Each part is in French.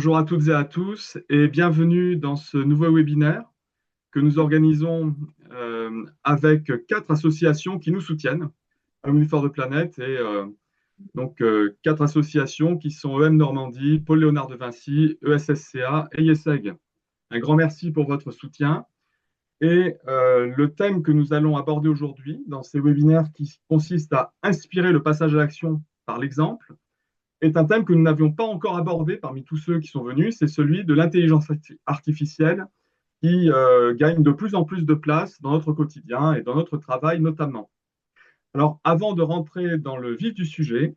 Bonjour à toutes et à tous et bienvenue dans ce nouveau webinaire que nous organisons avec quatre associations qui nous soutiennent, Alumni for the Planet quatre associations qui sont EM Normandie, Paul Léonard de Vinci, ESSCA et IESEG. Un grand merci pour votre soutien le thème que nous allons aborder aujourd'hui dans ces webinaires qui consiste à inspirer le passage à l'action par l'exemple est un thème que nous n'avions pas encore abordé parmi tous ceux qui sont venus, c'est celui de l'intelligence artificielle qui gagne de plus en plus de place dans notre quotidien et dans notre travail notamment. Alors, avant de rentrer dans le vif du sujet,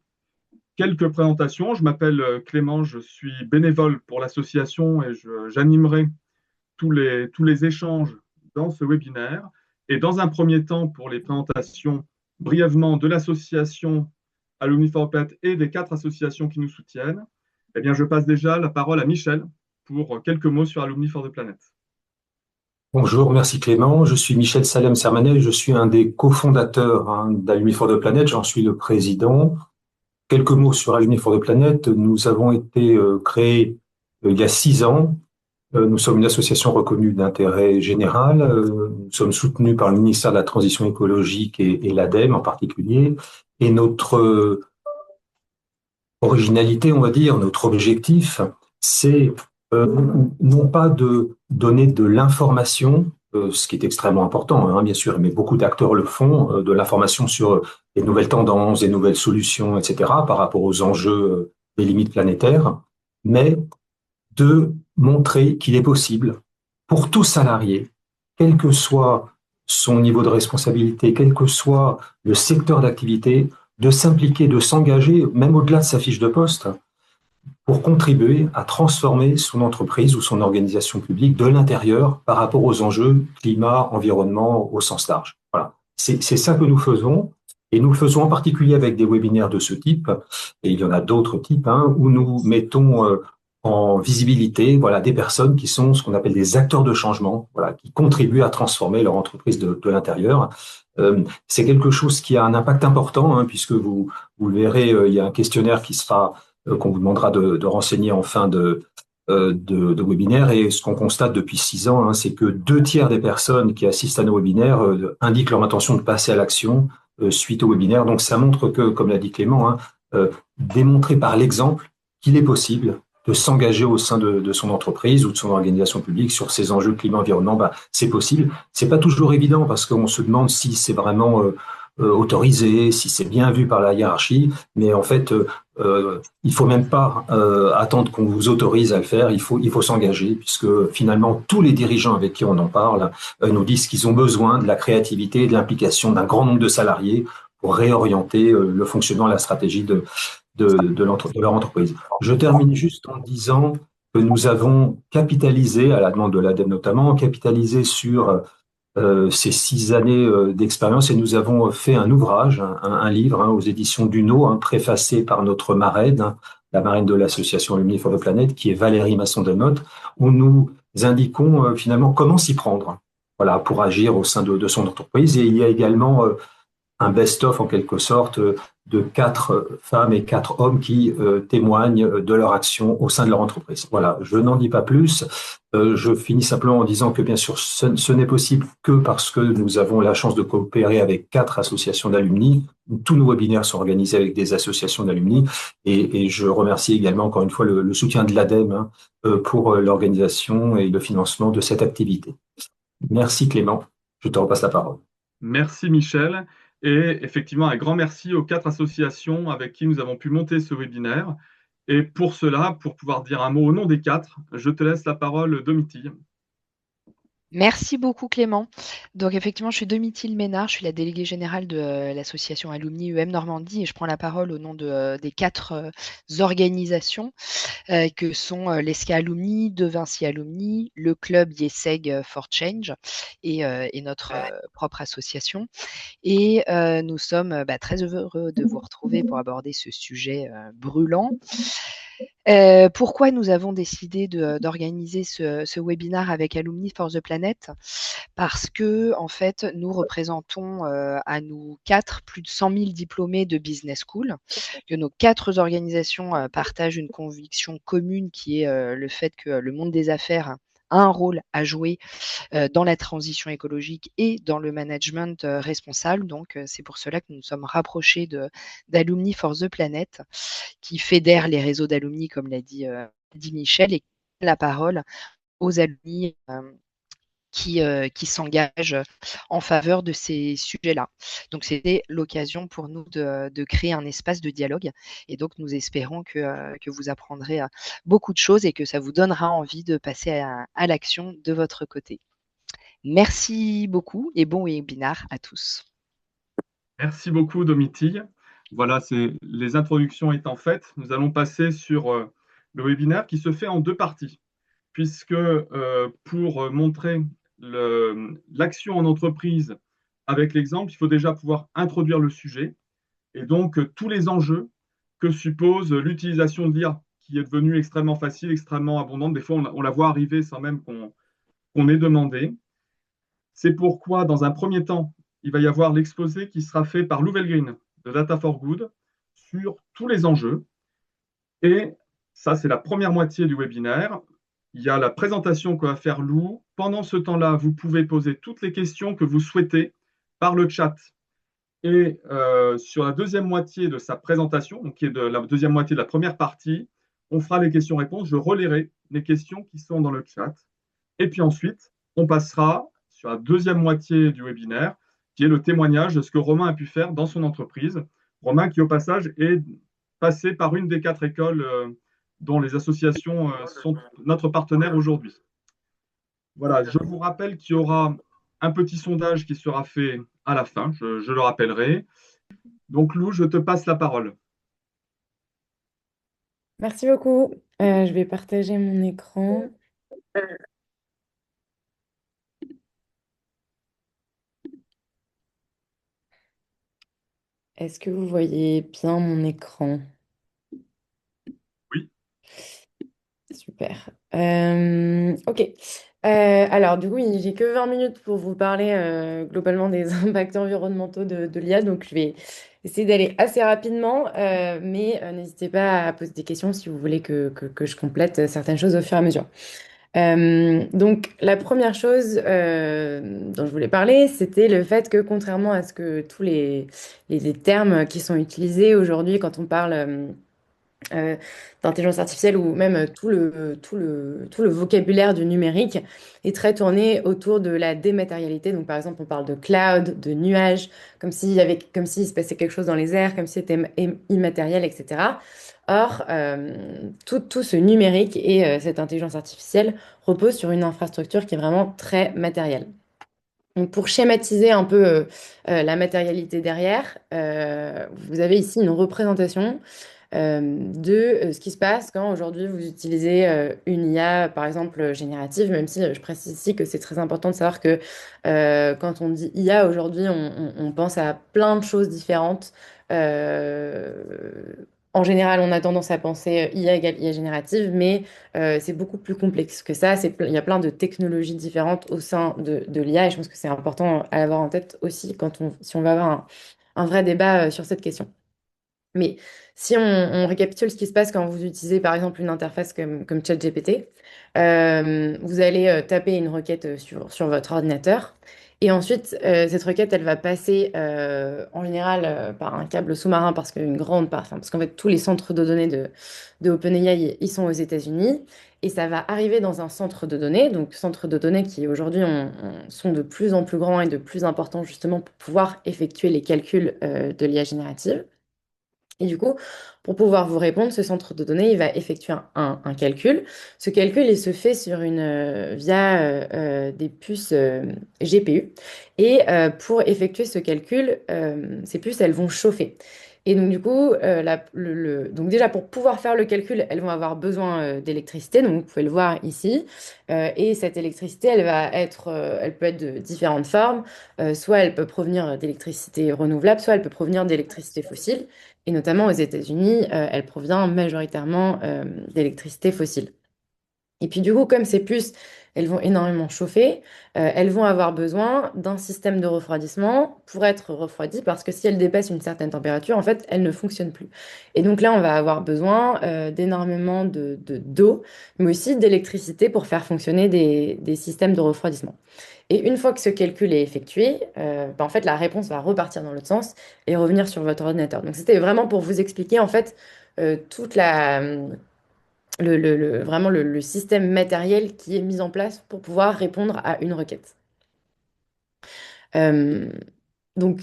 quelques présentations. Je m'appelle Clément, je suis bénévole pour l'association et j'animerai tous les échanges dans ce webinaire. Et dans un premier temps, pour les présentations brièvement de l'association Alumni for Planet et des quatre associations qui nous soutiennent, eh bien, je passe déjà la parole à Michel pour quelques mots sur Alumni for the Planet. Bonjour, merci Clément. Je suis Michel Salem-Sermanet, je suis un des cofondateurs d'Alumni for the Planet, j'en suis le président. Quelques mots sur Alumni for the Planet. Nous avons été créés il y a 6 ans. Nous sommes une association reconnue d'intérêt général. Nous sommes soutenus par le ministère de la Transition écologique et l'ADEME en particulier. Et notre originalité, on va dire, notre objectif, c'est non pas de donner de l'information, ce qui est extrêmement important, bien sûr, mais beaucoup d'acteurs le font, de l'information sur les nouvelles tendances, les nouvelles solutions, etc., par rapport aux enjeux des limites planétaires, mais de montrer qu'il est possible pour tout salarié, quel que soit son niveau de responsabilité, quel que soit le secteur d'activité, de s'impliquer, de s'engager, même au-delà de sa fiche de poste, pour contribuer à transformer son entreprise ou son organisation publique de l'intérieur par rapport aux enjeux climat, environnement au sens large. Voilà. C'est ça que nous faisons. Et nous le faisons en particulier avec des webinaires de ce type, et il y en a d'autres types, où nous mettons en visibilité des personnes qui sont ce qu'on appelle des acteurs de changement, qui contribuent à transformer leur entreprise de l'intérieur. C'est quelque chose qui a un impact important, puisque vous le verrez, il y a un questionnaire qui sera qu'on vous demandera de renseigner en fin de webinaire. Et ce qu'on constate depuis 6 ans, c'est que 2 tiers des personnes qui assistent à nos webinaires indiquent leur intention de passer à l'action suite au webinaire. Donc ça montre que, comme l'a dit Clément, démontrer par l'exemple qu'il est possible de s'engager au sein de son entreprise ou de son organisation publique sur ces enjeux climat-environnement, c'est possible. C'est pas toujours évident parce qu'on se demande si c'est vraiment autorisé, si c'est bien vu par la hiérarchie, mais en fait, il faut même pas attendre qu'on vous autorise à le faire, il faut s'engager, puisque finalement, tous les dirigeants avec qui on en parle nous disent qu'ils ont besoin de la créativité et de l'implication d'un grand nombre de salariés pour réorienter le fonctionnement et la stratégie de leur entreprise. Je termine juste en disant que nous avons capitalisé, à la demande de l'ADEME notamment, capitalisé sur ces 6 années d'expérience et nous avons fait un ouvrage, un livre aux éditions Duno, préfacé par notre marraine, la marraine de l'association Alumni for the Planet, qui est Valérie Masson-Delmotte, où nous indiquons finalement comment s'y prendre, pour agir au sein de son entreprise. Et il y a également un best-of en quelque sorte de 4 femmes et 4 hommes qui témoignent de leur action au sein de leur entreprise. Voilà, je n'en dis pas plus. Je finis simplement en disant que bien sûr, ce n'est possible que parce que nous avons la chance de coopérer avec 4 associations d'alumni. Tous nos webinaires sont organisés avec des associations d'alumni et je remercie également encore une fois le soutien de l'ADEME pour l'organisation et le financement de cette activité. Merci Clément, je te repasse la parole. Merci Michel. Et effectivement, un grand merci aux 4 associations avec qui nous avons pu monter ce webinaire. Et pour cela, pour pouvoir dire un mot au nom des 4, je te laisse la parole, Domitille. Merci beaucoup Clément. Donc effectivement, je suis Domitille Ménard, je suis la déléguée générale de l'association Alumni EM Normandie et je prends la parole au nom des 4 organisations que sont l'ESCA Alumni, De Vinci Alumni, le club IESEG for Change et notre propre association. Et nous sommes très heureux de vous retrouver pour aborder ce sujet brûlant. Pourquoi nous avons décidé d'organiser ce webinaire avec Alumni for the Planet ? Planète parce que, en fait, nous représentons à nous quatre plus de 100 000 diplômés de business school, que nos quatre organisations partagent une conviction commune qui est le fait que le monde des affaires a un rôle à jouer dans la transition écologique et dans le management responsable. Donc, c'est pour cela que nous nous sommes rapprochés d'Alumni for the Planet, qui fédère les réseaux d'alumni, comme l'a dit Michel, et qui donne la parole aux alumni qui s'engagent en faveur de ces sujets-là. Donc, c'était l'occasion pour nous de créer un espace de dialogue. Et donc, nous espérons que vous apprendrez beaucoup de choses et que ça vous donnera envie de passer à l'action de votre côté. Merci beaucoup et bon webinaire à tous. Merci beaucoup, Domitille. Voilà, les introductions étant faites, nous allons passer sur le webinaire qui se fait en deux parties, puisque pour montrer l'action en entreprise avec l'exemple, il faut déjà pouvoir introduire le sujet et donc tous les enjeux que suppose l'utilisation de l'IA, qui est devenue extrêmement facile, extrêmement abondante. Des fois, on la voit arriver sans même qu'on ait demandé. C'est pourquoi, dans un premier temps, il va y avoir l'exposé qui sera fait par Lou Green de Data for Good sur tous les enjeux. Et ça, c'est la première moitié du webinaire. Il y a la présentation que va faire Lou. Pendant ce temps-là, vous pouvez poser toutes les questions que vous souhaitez par le chat. Et sur la deuxième moitié de sa présentation, donc qui est de la deuxième moitié de la première partie, on fera les questions-réponses. Je relayerai les questions qui sont dans le chat. Et puis ensuite, on passera sur la deuxième moitié du webinaire, qui est le témoignage de ce que Romain a pu faire dans son entreprise. Romain, qui au passage est passé par une des quatre écoles dont les associations sont notre partenaire aujourd'hui. Voilà, je vous rappelle qu'il y aura un petit sondage qui sera fait à la fin, je le rappellerai. Donc Lou, je te passe la parole. Merci beaucoup. Je vais partager mon écran. Est-ce que vous voyez bien mon écran? Oui. Super. Ok. Alors, du coup, j'ai que 20 minutes pour vous parler globalement des impacts environnementaux de l'IA. Donc, je vais essayer d'aller assez rapidement, mais n'hésitez pas à poser des questions si vous voulez que je complète certaines choses au fur et à mesure. Donc, la première chose dont je voulais parler, c'était le fait que contrairement à ce que tous les termes qui sont utilisés aujourd'hui quand on parle euh, d'intelligence artificielle ou même tout le vocabulaire du numérique est très tourné autour de la dématérialité. Donc, par exemple, on parle de cloud, de nuages, comme s'il se passait quelque chose dans les airs, comme si c'était immatériel, etc. Or, tout ce numérique et cette intelligence artificielle repose sur une infrastructure qui est vraiment très matérielle. Donc, pour schématiser un peu la matérialité derrière, vous avez ici une représentation de ce qui se passe quand aujourd'hui vous utilisez une IA, par exemple générative, même si je précise ici que c'est très important de savoir que quand on dit IA aujourd'hui, on pense à plein de choses différentes. En général, on a tendance à penser IA égale IA générative, mais c'est beaucoup plus complexe que ça. Il y a plein de technologies différentes au sein de l'IA et je pense que c'est important à l'avoir en tête aussi si on va avoir un vrai débat sur cette question. Mais si on récapitule ce qui se passe quand vous utilisez par exemple une interface comme ChatGPT, vous allez taper une requête sur votre ordinateur et ensuite cette requête elle va passer en général par un câble sous-marin parce qu'une grande part, enfin, parce qu'en fait tous les centres de données de OpenAI ils sont aux États-Unis et ça va arriver dans un centre de données, donc centre de données qui aujourd'hui sont de plus en plus grands et de plus importants justement pour pouvoir effectuer les calculs de l'IA générative. Et du coup, pour pouvoir vous répondre, ce centre de données, il va effectuer un calcul. Ce calcul, il se fait via des puces GPU. Et pour effectuer ce calcul, ces puces, elles vont chauffer. Et donc, du coup, donc déjà, pour pouvoir faire le calcul, elles vont avoir besoin d'électricité. Donc, vous pouvez le voir ici. Et cette électricité, elle peut être de différentes formes. Soit elle peut provenir d'électricité renouvelable, soit elle peut provenir d'électricité fossile. Et notamment aux États-Unis, elle provient majoritairement d'électricité fossile. Et puis du coup, comme ces puces, elles vont énormément chauffer, elles vont avoir besoin d'un système de refroidissement pour être refroidies, parce que si elles dépassent une certaine température, en fait, elles ne fonctionnent plus. Et donc là, on va avoir besoin d'énormément d'eau, mais aussi d'électricité pour faire fonctionner des systèmes de refroidissement. Et une fois que ce calcul est effectué, en fait, la réponse va repartir dans l'autre sens et revenir sur votre ordinateur. Donc c'était vraiment pour vous expliquer en fait toute la vraiment le système matériel qui est mis en place pour pouvoir répondre à une requête. Euh, donc,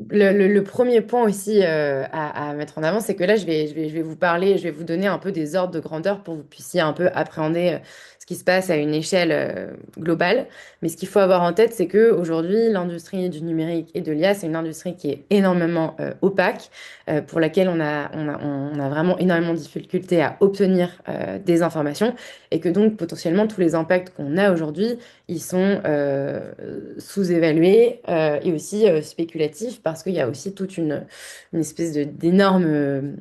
le premier point aussi à mettre en avant, c'est que là, je vais vous parler, je vais vous donner un peu des ordres de grandeur pour que vous puissiez un peu appréhender ce qui se passe à une échelle globale. Mais ce qu'il faut avoir en tête, c'est que aujourd'hui, l'industrie du numérique et de l'IA, c'est une industrie qui est énormément opaque, pour laquelle on a vraiment énormément de difficultés à obtenir des informations, et que donc potentiellement tous les impacts qu'on a aujourd'hui ils sont sous-évalués et aussi spéculatifs parce qu'il y a aussi toute une espèce d'énorme,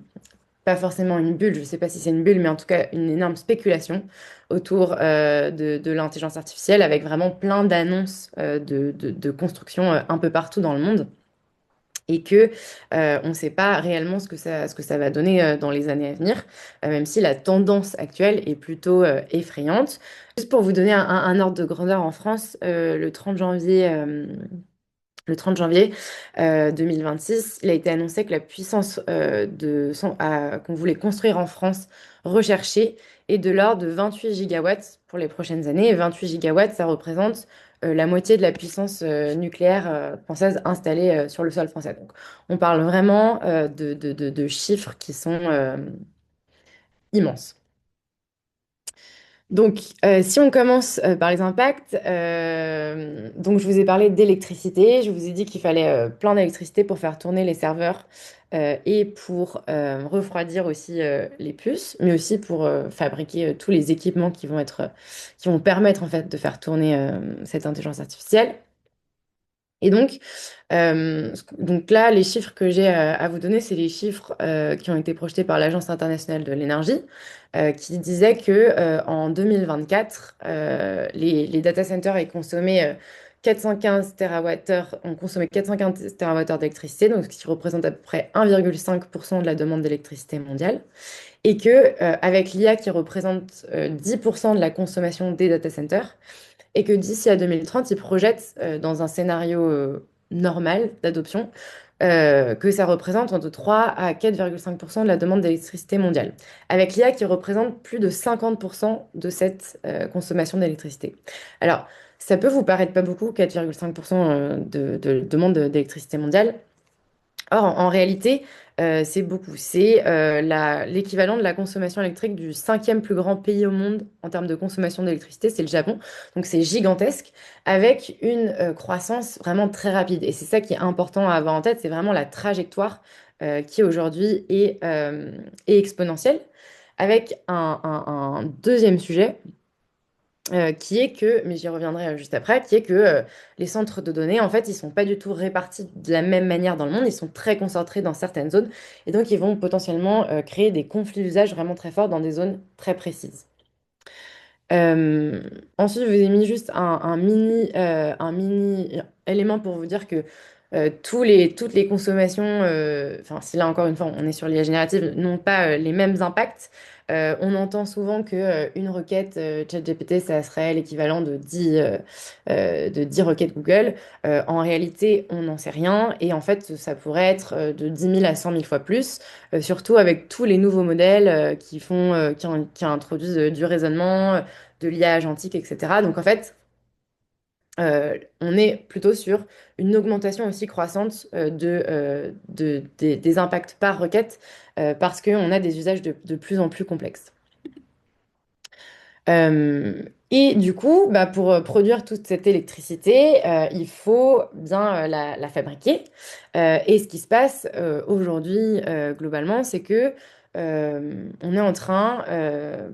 pas forcément une bulle, je ne sais pas si c'est une bulle, mais en tout cas une énorme spéculation autour de l'intelligence artificielle avec vraiment plein d'annonces de construction un peu partout dans le monde et que on ne sait pas réellement ce que ça va donner dans les années à venir, même si la tendance actuelle est plutôt effrayante. Juste pour vous donner un ordre de grandeur en France, le 30 janvier 2026, il a été annoncé que la puissance qu'on voulait construire en France recherchée est de l'ordre de 28 gigawatts pour les prochaines années. Et 28 gigawatts, ça représente la moitié de la puissance nucléaire française installée sur le sol français. Donc, on parle vraiment de chiffres qui sont immenses. Donc, si on commence par les impacts, donc je vous ai parlé d'électricité, je vous ai dit qu'il fallait plein d'électricité pour faire tourner les serveurs et pour refroidir aussi les puces, mais aussi pour fabriquer tous les équipements qui vont permettre en fait de faire tourner cette intelligence artificielle. Et donc là, les chiffres que j'ai à vous donner, c'est les chiffres qui ont été projetés par l'Agence internationale de l'énergie, qui disait que en 2024, les data centers aient consommé 415 TWh, ont consommé 415 TWh d'électricité, donc ce qui représente à peu près 1,5% de la demande d'électricité mondiale, et que avec l'IA qui représente 10% de la consommation des data centers, et que d'ici à 2030, ils projettent dans un scénario normal d'adoption que ça représente entre 3 à 4,5% de la demande d'électricité mondiale, avec l'IA qui représente plus de 50% de cette consommation d'électricité. Alors, ça peut vous paraître pas beaucoup, 4,5% de demande d'électricité mondiale. Or, en réalité, c'est beaucoup. C'est l'équivalent de la consommation électrique du cinquième plus grand pays au monde en termes de consommation d'électricité, c'est le Japon. Donc, c'est gigantesque, avec une croissance vraiment très rapide. Et c'est ça qui est important à avoir en tête, c'est vraiment la trajectoire qui aujourd'hui est exponentielle, avec un deuxième sujet qui est que, mais j'y reviendrai juste après, qui est que les centres de données, en fait, ils sont pas du tout répartis de la même manière dans le monde, ils sont très concentrés dans certaines zones, et donc ils vont potentiellement créer des conflits d'usage vraiment très forts dans des zones très précises. Euh, Ensuite, je vous ai mis juste un mini élément pour vous dire que toutes les consommations, enfin, si là encore une fois, on est sur l'IA générative, n'ont pas les mêmes impacts. On entend souvent que une requête ChatGPT, ça serait l'équivalent de 10 requêtes Google. En réalité, on n'en sait rien. Et en fait, ça pourrait être de 10 000 à 100 000 fois plus, surtout avec tous les nouveaux modèles qui introduisent du raisonnement, de l'IA agentique, etc. Donc en fait, on est plutôt sur une augmentation aussi croissante des impacts par requête parce qu'on a des usages de plus en plus complexes. Et du coup, bah, pour produire toute cette électricité, il faut bien la fabriquer. Et ce qui se passe aujourd'hui, globalement, c'est que on est en train,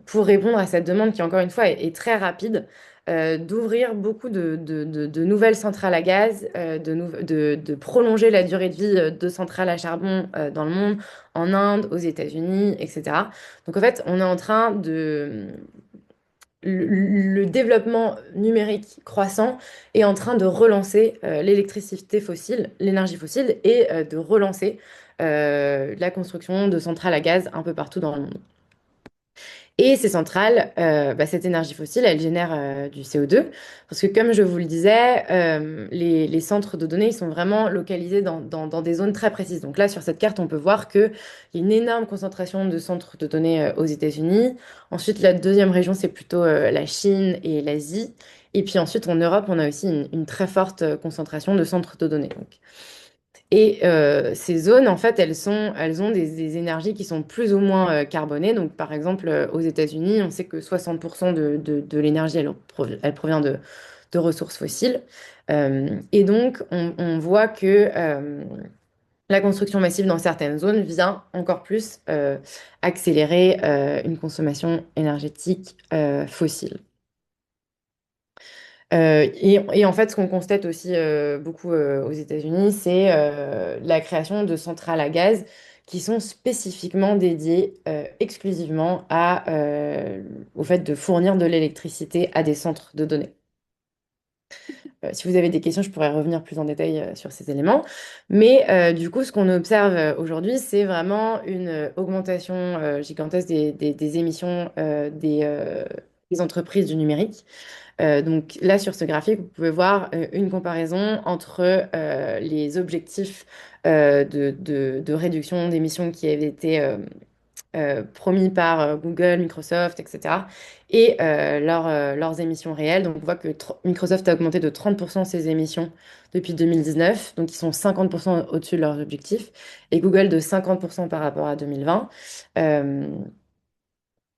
pour répondre à cette demande qui, encore une fois, est très rapide, d'ouvrir beaucoup de nouvelles centrales à gaz, de prolonger la durée de vie de centrales à charbon dans le monde, en Inde, aux États-Unis, etc. Donc, en fait, on est en train le développement numérique croissant est en train de relancer l'électricité fossile, l'énergie fossile, et de relancer la construction de centrales à gaz un peu partout dans le monde. Et ces centrales, cette énergie fossile, elle génère du CO2. Parce que comme je vous le disais, les centres de données, ils sont vraiment localisés dans des zones très précises. Donc là, sur cette carte, on peut voir qu'il y a une énorme concentration de centres de données aux États-Unis. Ensuite, la deuxième région, c'est plutôt la Chine et l'Asie. Et puis ensuite, en Europe, on a aussi une très forte concentration de centres de données. Donc, et ces zones, en fait, elles ont des énergies qui sont plus ou moins carbonées. Donc, par exemple, aux États-Unis, on sait que 60% de l'énergie, elle provient de ressources fossiles. Et donc, on voit que la construction massive dans certaines zones vient encore plus accélérer une consommation énergétique fossile. Et en fait, ce qu'on constate aussi beaucoup aux États-Unis, c'est la création de centrales à gaz qui sont spécifiquement dédiées exclusivement au fait de fournir de l'électricité à des centres de données. Si vous avez des questions, je pourrais revenir plus en détail sur ces éléments. Mais du coup, ce qu'on observe aujourd'hui, c'est vraiment une augmentation gigantesque des émissions des entreprises du numérique. Donc là, sur ce graphique, vous pouvez voir une comparaison entre les objectifs de réduction d'émissions qui avaient été promis par Google, Microsoft, etc., et leurs émissions réelles. Donc on voit que Microsoft a augmenté de 30% ses émissions depuis 2019, donc ils sont 50% au-dessus de leurs objectifs, et Google de 50% par rapport à 2020. Euh,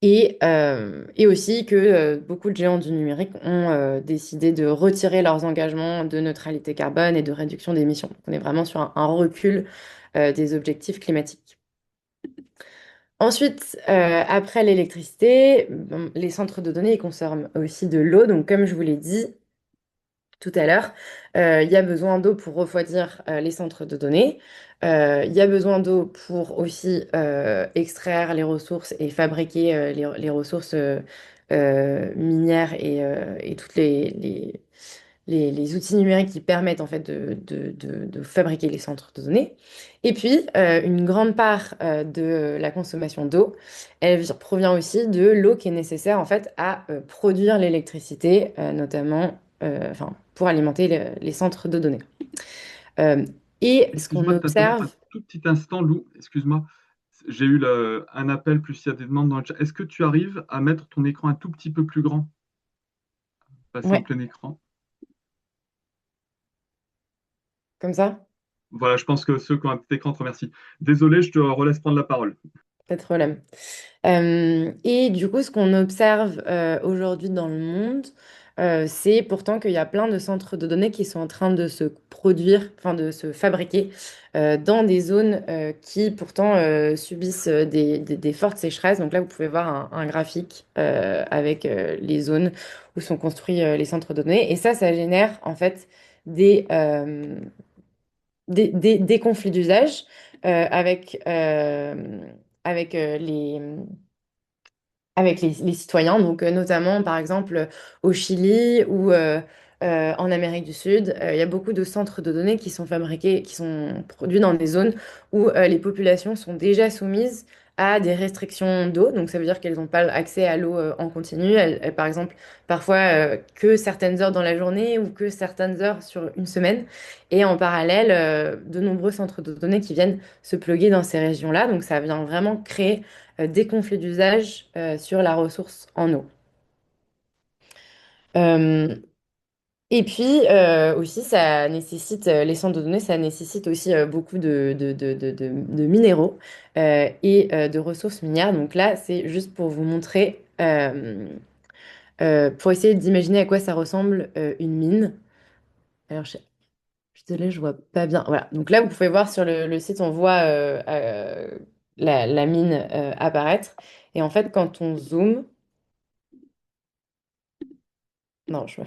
et aussi que beaucoup de géants du numérique ont décidé de retirer leurs engagements de neutralité carbone et de réduction d'émissions. Donc, on est vraiment sur un recul des objectifs climatiques. Ensuite, après l'électricité, bon, les centres de données ils consomment aussi de l'eau. Donc, comme je vous l'ai dit tout à l'heure, il y a besoin d'eau pour refroidir les centres de données. Il y a besoin d'eau pour aussi extraire les ressources et fabriquer les ressources minières et toutes les outils numériques qui permettent en fait de fabriquer les centres de données. Et puis, une grande part de la consommation d'eau, elle provient aussi de l'eau qui est nécessaire en fait à produire l'électricité, notamment enfin, pour alimenter les centres de données. Euh, et ce qu'on Excuse-moi de t'interrompre un observe, tout petit instant, Lou. Excuse-moi. J'ai eu un appel, plus il y a des demandes dans le chat. Est-ce que tu arrives à mettre ton écran un tout petit peu plus grand? Passer en ouais, plein écran. comme ça, Voilà, je pense que ceux qui ont un petit écran te remercient. Désolé, je te relaisse prendre la parole. pas de problème. Et du coup, ce qu'on observe aujourd'hui dans le monde, c'est pourtant qu'il y a plein de centres de données qui sont en train de se produire, enfin de se fabriquer dans des zones qui pourtant subissent des fortes sécheresses. Donc là, vous pouvez voir un graphique avec les zones où sont construits les centres de données. Et ça génère en fait des, euh, des conflits d'usage avec les citoyens, donc notamment par exemple au Chili ou en Amérique du Sud, il y a beaucoup de centres de données qui sont fabriqués, qui sont produits dans des zones où les populations sont déjà soumises à des restrictions d'eau. Donc ça veut dire qu'elles n'ont pas accès à l'eau en continu. Par exemple, parfois que certaines heures dans la journée ou que certaines heures sur une semaine. Et en parallèle, de nombreux centres de données qui viennent se plugger dans ces régions-là. Donc ça vient vraiment créer des conflits d'usage sur la ressource en eau. Euh, et puis aussi, ça nécessite, les centres de données, ça nécessite aussi beaucoup de minéraux et de ressources minières. Donc là, c'est juste pour vous montrer, pour essayer d'imaginer à quoi ça ressemble une mine. Alors, je suis désolée, je vois pas bien. Voilà. Donc là, vous pouvez voir sur le site, on voit la mine apparaître. Et en fait, quand on zoome, non,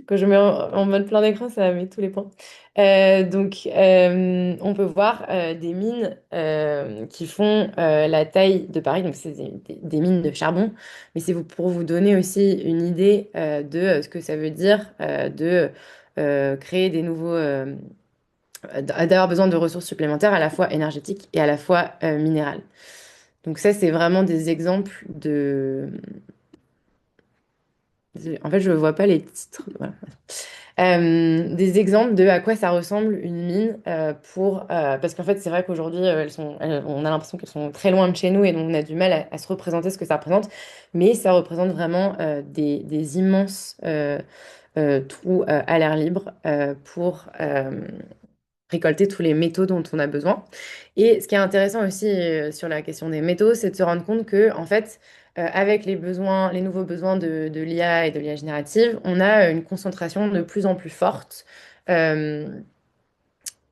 quand je mets en mode plein d'écran, ça met tous les points. On peut voir des mines qui font la taille de Paris. Donc, c'est des mines de charbon. Mais c'est pour vous donner aussi une idée de ce que ça veut dire de créer des nouveaux, d'avoir besoin de ressources supplémentaires à la fois énergétiques et à la fois minérales. Donc ça, c'est vraiment des exemples de... En fait, je ne vois pas les titres. Voilà. Des exemples de à quoi ça ressemble une mine parce qu'en fait, c'est vrai qu'aujourd'hui, on a l'impression qu'elles sont très loin de chez nous et donc on a du mal à se représenter ce que ça représente. Mais ça représente vraiment des immenses trous à l'air libre pour récolter tous les métaux dont on a besoin. Et ce qui est intéressant aussi sur la question des métaux, c'est de se rendre compte que, en fait, avec les besoins, les nouveaux besoins de l'IA et de l'IA générative, on a une concentration de plus en plus forte. Euh,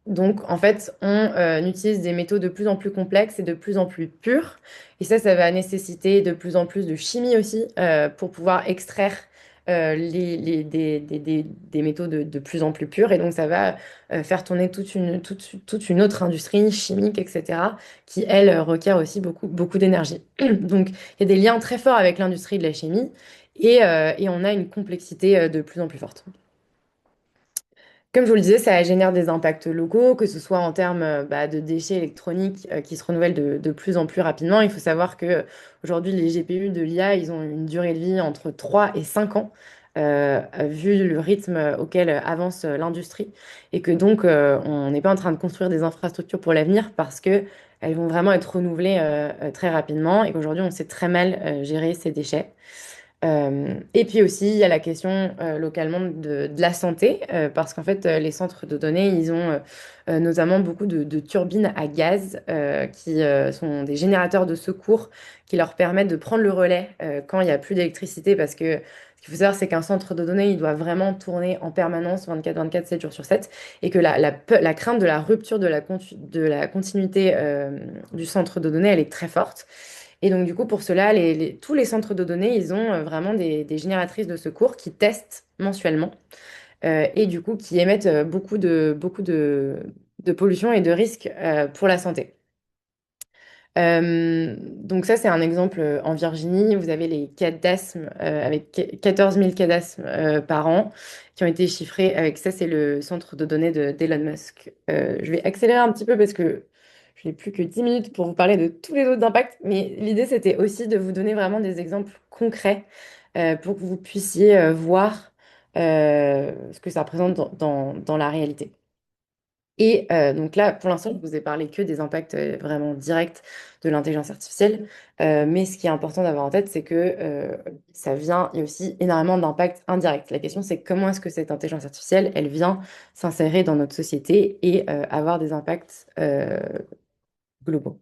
donc, en fait, on utilise des métaux de plus en plus complexes et de plus en plus purs. Et ça va nécessiter de plus en plus de chimie aussi pour pouvoir extraire des métaux de plus en plus purs. Et donc, ça va faire tourner toute une autre industrie chimique, etc., qui, elle, requiert aussi beaucoup, beaucoup d'énergie. Donc, il y a des liens très forts avec l'industrie de la chimie et on a une complexité de plus en plus forte. Comme je vous le disais, ça génère des impacts locaux, que ce soit en termes de déchets électroniques qui se renouvellent de plus en plus rapidement. Il faut savoir que aujourd'hui, les GPU de l'IA, ils ont une durée de vie entre 3 et 5 ans, vu le rythme auquel avance l'industrie. Et que donc, on n'est pas en train de construire des infrastructures pour l'avenir parce que elles vont vraiment être renouvelées très rapidement et qu'aujourd'hui, on sait très mal gérer ces déchets. Et puis aussi, il y a la question localement de la santé, parce qu'en fait, les centres de données, ils ont notamment beaucoup de turbines à gaz qui sont des générateurs de secours qui leur permettent de prendre le relais quand il n'y a plus d'électricité, parce que ce qu'il faut savoir, c'est qu'un centre de données, il doit vraiment tourner en permanence 24/24, 7 jours sur 7, et que la crainte de la rupture de la continuité du centre de données, elle est très forte. Et donc, du coup, pour cela, tous les centres de données, ils ont vraiment des génératrices de secours qui testent mensuellement et du coup, qui émettent beaucoup de pollution et de risques pour la santé. Donc ça, c'est un exemple en Virginie. Vous avez les cas d'asthme avec 14 000 cas d'asthme par an qui ont été chiffrés avec ça, c'est le centre de données d'Elon Musk. Je vais accélérer un petit peu parce que je n'ai plus que 10 minutes pour vous parler de tous les autres impacts, mais l'idée, c'était aussi de vous donner vraiment des exemples concrets pour que vous puissiez voir ce que ça représente dans la réalité. Et donc là, pour l'instant, je vous ai parlé que des impacts vraiment directs de l'intelligence artificielle. Mais ce qui est important d'avoir en tête, c'est que il y a aussi énormément d'impacts indirects. La question, c'est comment est-ce que cette intelligence artificielle, elle vient s'insérer dans notre société et avoir des impacts globaux.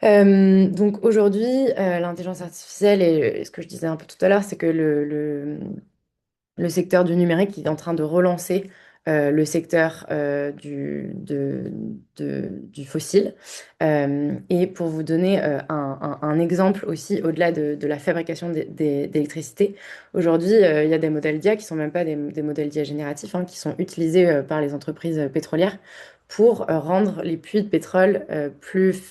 Donc aujourd'hui, l'intelligence artificielle et ce que je disais un peu tout à l'heure, c'est que le secteur du numérique est en train de relancer le secteur du fossile. Et pour vous donner un exemple aussi, au-delà de la fabrication d'électricité, aujourd'hui, il y a des modèles d'IA qui sont même pas des modèles d'IA génératifs, hein, qui sont utilisés par les entreprises pétrolières pour rendre les puits de pétrole plus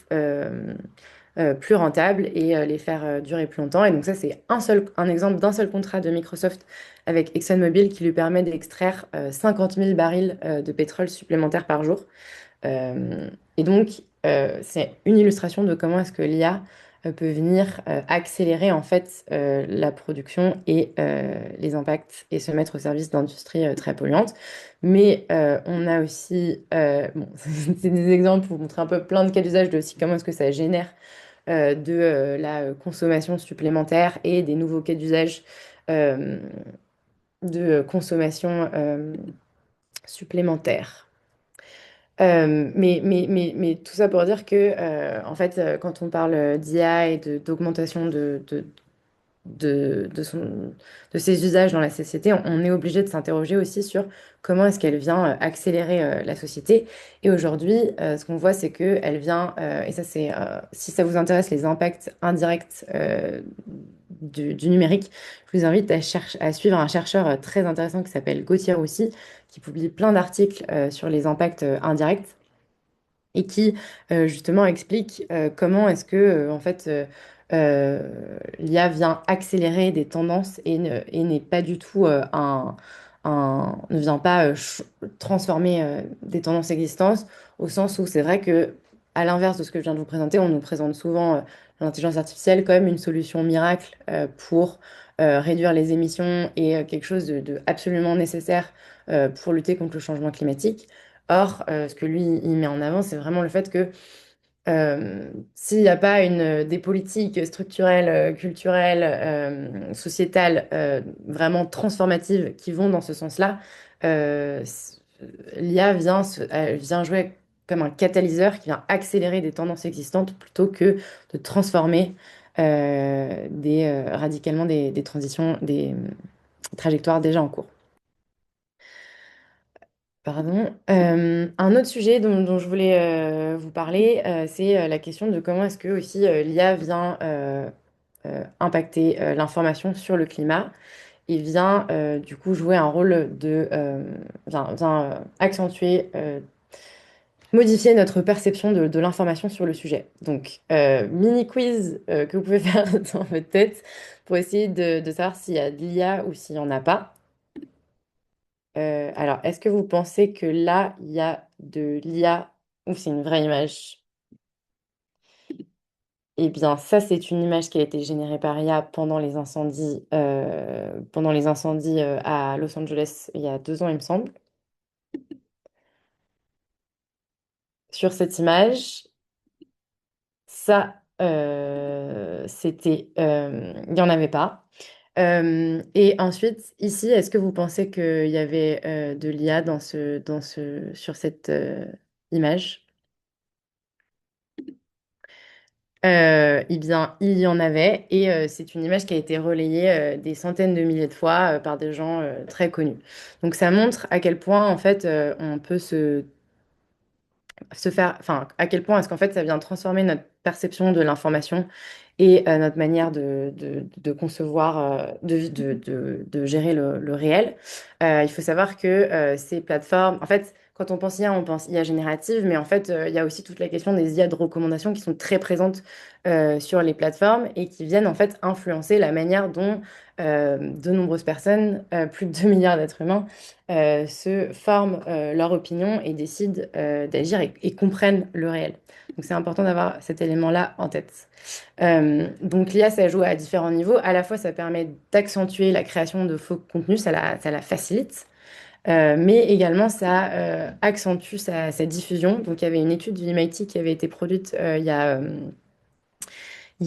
rentables et les faire durer plus longtemps. Et donc ça, c'est un exemple d'un seul contrat de Microsoft avec ExxonMobil qui lui permet d'extraire 50 000 barils de pétrole supplémentaires par jour. Et donc, c'est une illustration de comment est-ce que l'IA peut venir accélérer en fait la production et les impacts et se mettre au service d'industries très polluantes. Mais on a aussi, bon, c'est des exemples pour vous montrer un peu plein de cas d'usage de aussi comment est-ce que ça génère de la consommation supplémentaire et des nouveaux cas d'usage euh, de consommation supplémentaire. Mais tout ça pour dire que, en fait, quand on parle d'IA et d'augmentation de ses usages dans la société, on est obligé de s'interroger aussi sur comment est-ce qu'elle vient accélérer la société. Et aujourd'hui, ce qu'on voit, c'est qu'elle vient, et ça c'est, si ça vous intéresse, les impacts indirects du numérique, je vous invite à suivre un chercheur très intéressant qui s'appelle Gauthier Roussy, qui publie plein d'articles sur les impacts indirects et qui justement explique comment est-ce que en fait l'IA vient accélérer des tendances et n'est pas du tout ne vient pas transformer des tendances existantes au sens où c'est vrai que à l'inverse de ce que je viens de vous présenter, on nous présente souvent l'intelligence artificielle comme une solution miracle pour réduire les émissions et quelque chose de absolument nécessaire pour lutter contre le changement climatique. Or, ce que lui, il met en avant, c'est vraiment le fait que s'il n'y a pas des politiques structurelles, culturelles, sociétales vraiment transformatives qui vont dans ce sens-là, l'IA vient jouer comme un catalyseur qui vient accélérer des tendances existantes plutôt que de transformer radicalement des transitions, des trajectoires déjà en cours. Pardon. Un autre sujet dont je voulais vous parler, c'est la question de comment est-ce que aussi l'IA vient impacter l'information sur le climat et vient du coup jouer un rôle vient accentuer, modifier notre perception de l'information sur le sujet. Donc, mini quiz que vous pouvez faire dans votre tête pour essayer de savoir s'il y a de l'IA ou s'il n'y en a pas. Alors, est-ce que vous pensez que là, il y a de l'IA ou c'est une vraie image? Eh bien, ça, c'est une image qui a été générée par IA pendant les incendies à Los Angeles il y a 2 ans, il me semble. Sur cette image, ça, il n'y en avait pas. Et ensuite, ici, est-ce que vous pensez qu'il y avait de l'IA sur cette image? Eh bien, il y en avait, et c'est une image qui a été relayée des centaines de milliers de fois par des gens très connus. Donc, ça montre à quel point, en fait, on peut enfin, à quel point est-ce qu'en fait, ça vient transformer notre perception de l'information et notre manière de concevoir, de gérer le réel. Il faut savoir que ces plateformes, en fait, quand on pense IA, on pense IA générative, mais en fait, il y a aussi toute la question des IA de recommandation qui sont très présentes sur les plateformes et qui viennent en fait influencer la manière dont de nombreuses personnes, plus de 2 milliards d'êtres humains, se forment leur opinion et décident d'agir et comprennent le réel. Donc c'est important d'avoir cet élément-là en tête. Donc l'IA, ça joue à différents niveaux. À la fois, ça permet d'accentuer la création de faux contenus, ça la facilite. Mais également, ça accentue sa diffusion. Donc il y avait une étude du MIT qui avait été produite il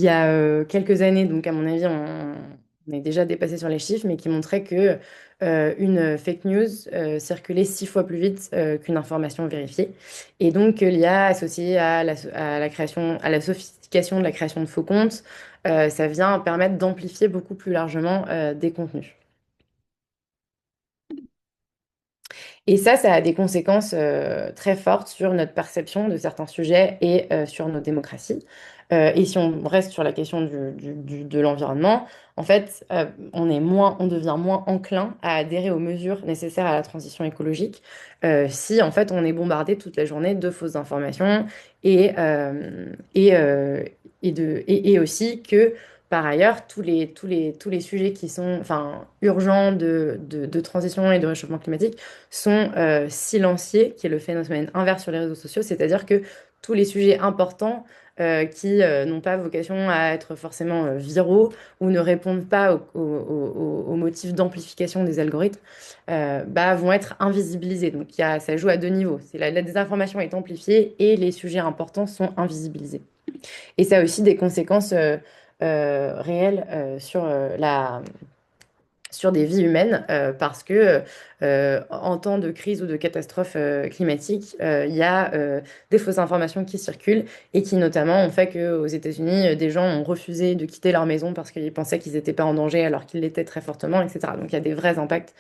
y a quelques années, donc à mon avis, on est déjà dépassé sur les chiffres, mais qui montrait que une fake news circulait 6 fois plus vite qu'une information vérifiée. Et donc, l'IA associée à la création, à la sophistication de la création de faux comptes, ça vient permettre d'amplifier beaucoup plus largement des contenus. Et ça a des conséquences très fortes sur notre perception de certains sujets et sur nos démocraties. Et si on reste sur la question de l'environnement, en fait, on devient moins enclin à adhérer aux mesures nécessaires à la transition écologique si en fait on est bombardé toute la journée de fausses informations et, euh, et, euh, et aussi que par ailleurs, tous les sujets qui sont enfin, urgents de transition et de réchauffement climatique sont silenciés, qui est le phénomène inverse sur les réseaux sociaux, c'est-à-dire que tous les sujets importants qui n'ont pas vocation à être forcément viraux ou ne répondent pas aux motifs d'amplification des algorithmes, vont être invisibilisés. Donc ça joue à 2 niveaux. C'est la désinformation est amplifiée et les sujets importants sont invisibilisés. Et ça a aussi des conséquences réelles sur sur des vies humaines parce que en temps de crise ou de catastrophe climatique, il y a des fausses informations qui circulent et qui notamment ont fait qu'aux États-Unis, des gens ont refusé de quitter leur maison parce qu'ils pensaient qu'ils n'étaient pas en danger alors qu'ils l'étaient très fortement, etc. Donc il y a des vrais impacts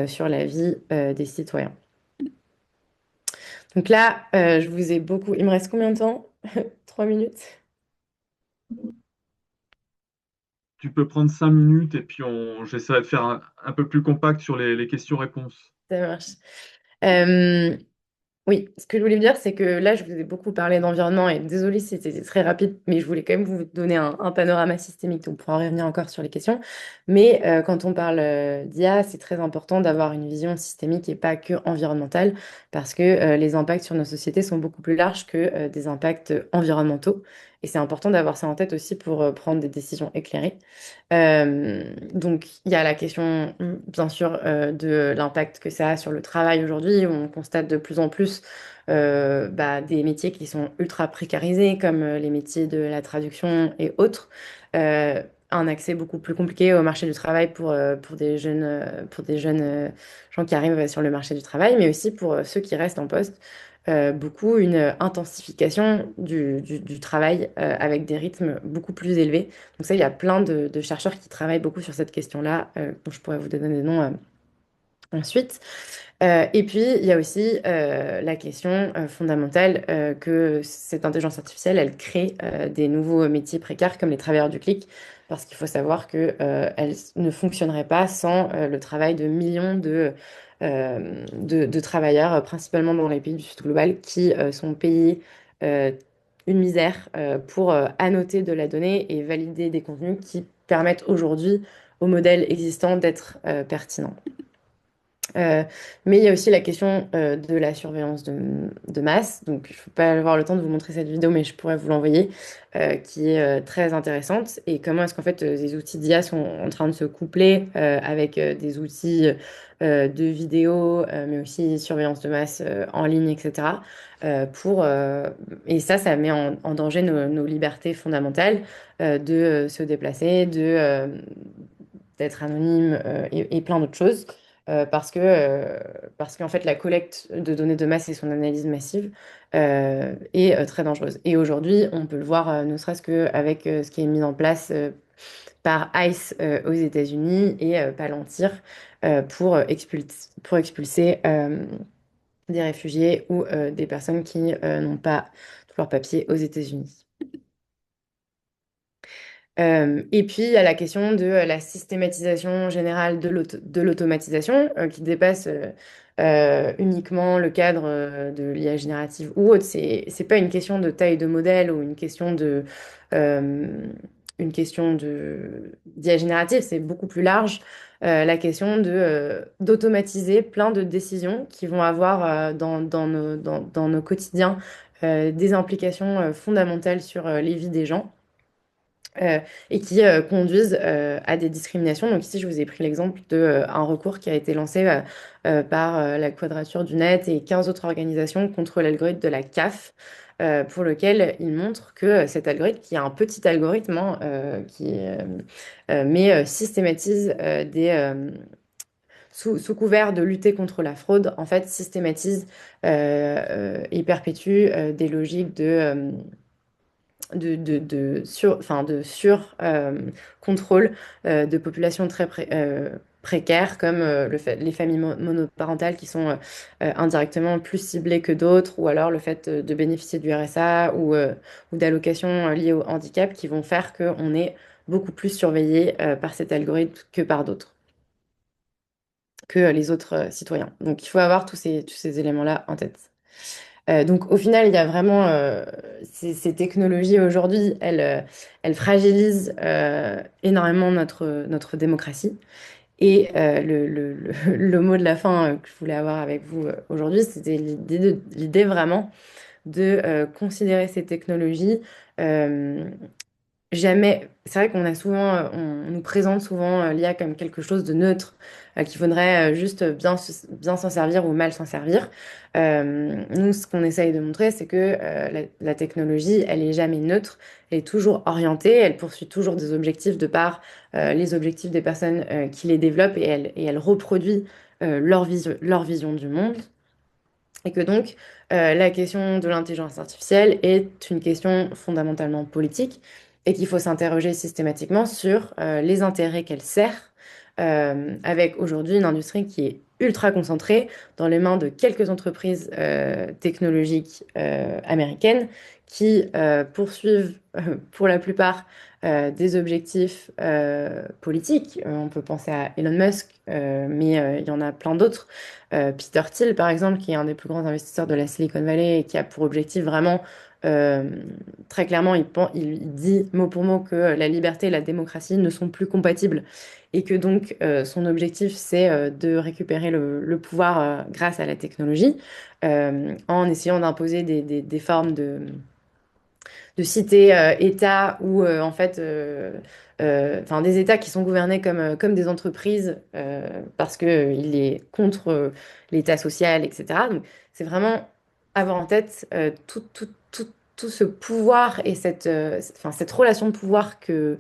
sur la vie des citoyens. Donc là, je vous ai beaucoup... Il me reste combien de temps? 3 minutes? Tu peux prendre 5 minutes et puis j'essaierai de faire un peu plus compact sur les questions-réponses. Ça marche. Euh, Oui, ce que je voulais dire, c'est que là, je vous ai beaucoup parlé d'environnement et désolé si c'était très rapide, mais je voulais quand même vous donner un panorama systémique, donc on pourra en revenir encore sur les questions. Mais quand on parle d'IA, c'est très important d'avoir une vision systémique et pas que environnementale, parce que les impacts sur nos sociétés sont beaucoup plus larges que des impacts environnementaux. Et c'est important d'avoir ça en tête aussi pour prendre des décisions éclairées. Donc, il y a la question, bien sûr, de l'impact que ça a sur le travail aujourd'hui, où on constate de plus en plus des métiers qui sont ultra précarisés, comme les métiers de la traduction et autres. Euh, un accès beaucoup plus compliqué au marché du travail pour des jeunes gens qui arrivent sur le marché du travail, mais aussi pour ceux qui restent en poste. Beaucoup une intensification du travail avec des rythmes beaucoup plus élevés. Donc ça, il y a plein de chercheurs qui travaillent beaucoup sur cette question-là, dont je pourrais vous donner des noms ensuite. Et puis, il y a aussi la question fondamentale que cette intelligence artificielle, elle crée des nouveaux métiers précaires comme les travailleurs du clic, parce qu'il faut savoir que elle ne fonctionnerait pas sans le travail de millions de travailleurs, principalement dans les pays du Sud global, qui sont payés euh, une misère pour annoter de la donnée et valider des contenus qui permettent aujourd'hui au modèle existant d'être pertinents. Euh, mais il y a aussi la question de la surveillance de masse. Donc, je ne peux pas avoir le temps de vous montrer cette vidéo, mais je pourrais vous l'envoyer, qui est très intéressante. Et comment est-ce qu'en fait, les outils d'IA sont en train de se coupler avec des outils de vidéo, mais aussi surveillance de masse en ligne, etc. Et ça met en danger nos libertés fondamentales de se déplacer, d'être anonyme et plein d'autres choses parce qu'en fait, la collecte de données de masse et son analyse massive est très dangereuse. Et aujourd'hui, on peut le voir, ne serait-ce qu'avec ce qui est mis en place par ICE aux États-Unis et Palantir pour expulser des réfugiés ou des personnes qui n'ont pas tous leurs papiers aux États-Unis. Et puis, il y a la question de la systématisation générale de l'automatisation qui dépasse uniquement le cadre de l'IA générative ou autre. C'est pas une question de taille de modèle ou euh, une question d'IA générative, c'est beaucoup plus large. La question d'automatiser plein de décisions qui vont avoir dans nos quotidiens des implications fondamentales sur les vies des gens euh, et qui conduisent à des discriminations. Donc ici, je vous ai pris l'exemple de un recours qui a été lancé par la Quadrature du Net et 15 autres organisations contre l'algorithme de la CAF, pour lequel il montre que cet algorithme, qui est un petit algorithme, hein, mais systématise sous couvert de lutter contre la fraude, en fait, systématise et perpétue des logiques contrôle de populations très précaires, comme les familles monoparentales qui sont indirectement plus ciblées que d'autres, ou alors le fait de bénéficier du RSA ou d'allocations liées au handicap qui vont faire qu'on est beaucoup plus surveillé par cet algorithme que par d'autres, que les autres citoyens. Donc il faut avoir tous ces éléments-là en tête. Donc au final, il y a vraiment ces technologies aujourd'hui, elles fragilisent énormément notre démocratie. Et le mot de la fin que je voulais avoir avec vous aujourd'hui, c'était l'idée vraiment de considérer ces technologies euh, jamais. C'est vrai qu'on a souvent, on nous présente souvent l'IA comme quelque chose de neutre, qu'il faudrait juste bien, bien s'en servir ou mal s'en servir. Nous, ce qu'on essaye de montrer, c'est que la technologie, elle est jamais neutre, elle est toujours orientée, elle poursuit toujours des objectifs de par les objectifs des personnes qui les développent et elle reproduit leur vision du monde. Et que donc, la question de l'intelligence artificielle est une question fondamentalement politique et qu'il faut s'interroger systématiquement sur les intérêts qu'elle sert, avec aujourd'hui une industrie qui est ultra concentrée dans les mains de quelques entreprises technologiques américaines qui poursuivent pour la plupart des objectifs politiques. On peut penser à Elon Musk, mais il y en a plein d'autres. Peter Thiel, par exemple, qui est un des plus grands investisseurs de la Silicon Valley et qui a pour objectif vraiment, euh, très clairement, il dit mot pour mot que la liberté et la démocratie ne sont plus compatibles et que donc son objectif, c'est de récupérer le pouvoir grâce à la technologie, en essayant d'imposer des formes de cités États où en fait enfin des États qui sont gouvernés comme des entreprises parce que il est contre l'État social, etc. Donc c'est vraiment avoir en tête tout ce pouvoir et enfin, cette relation de pouvoir que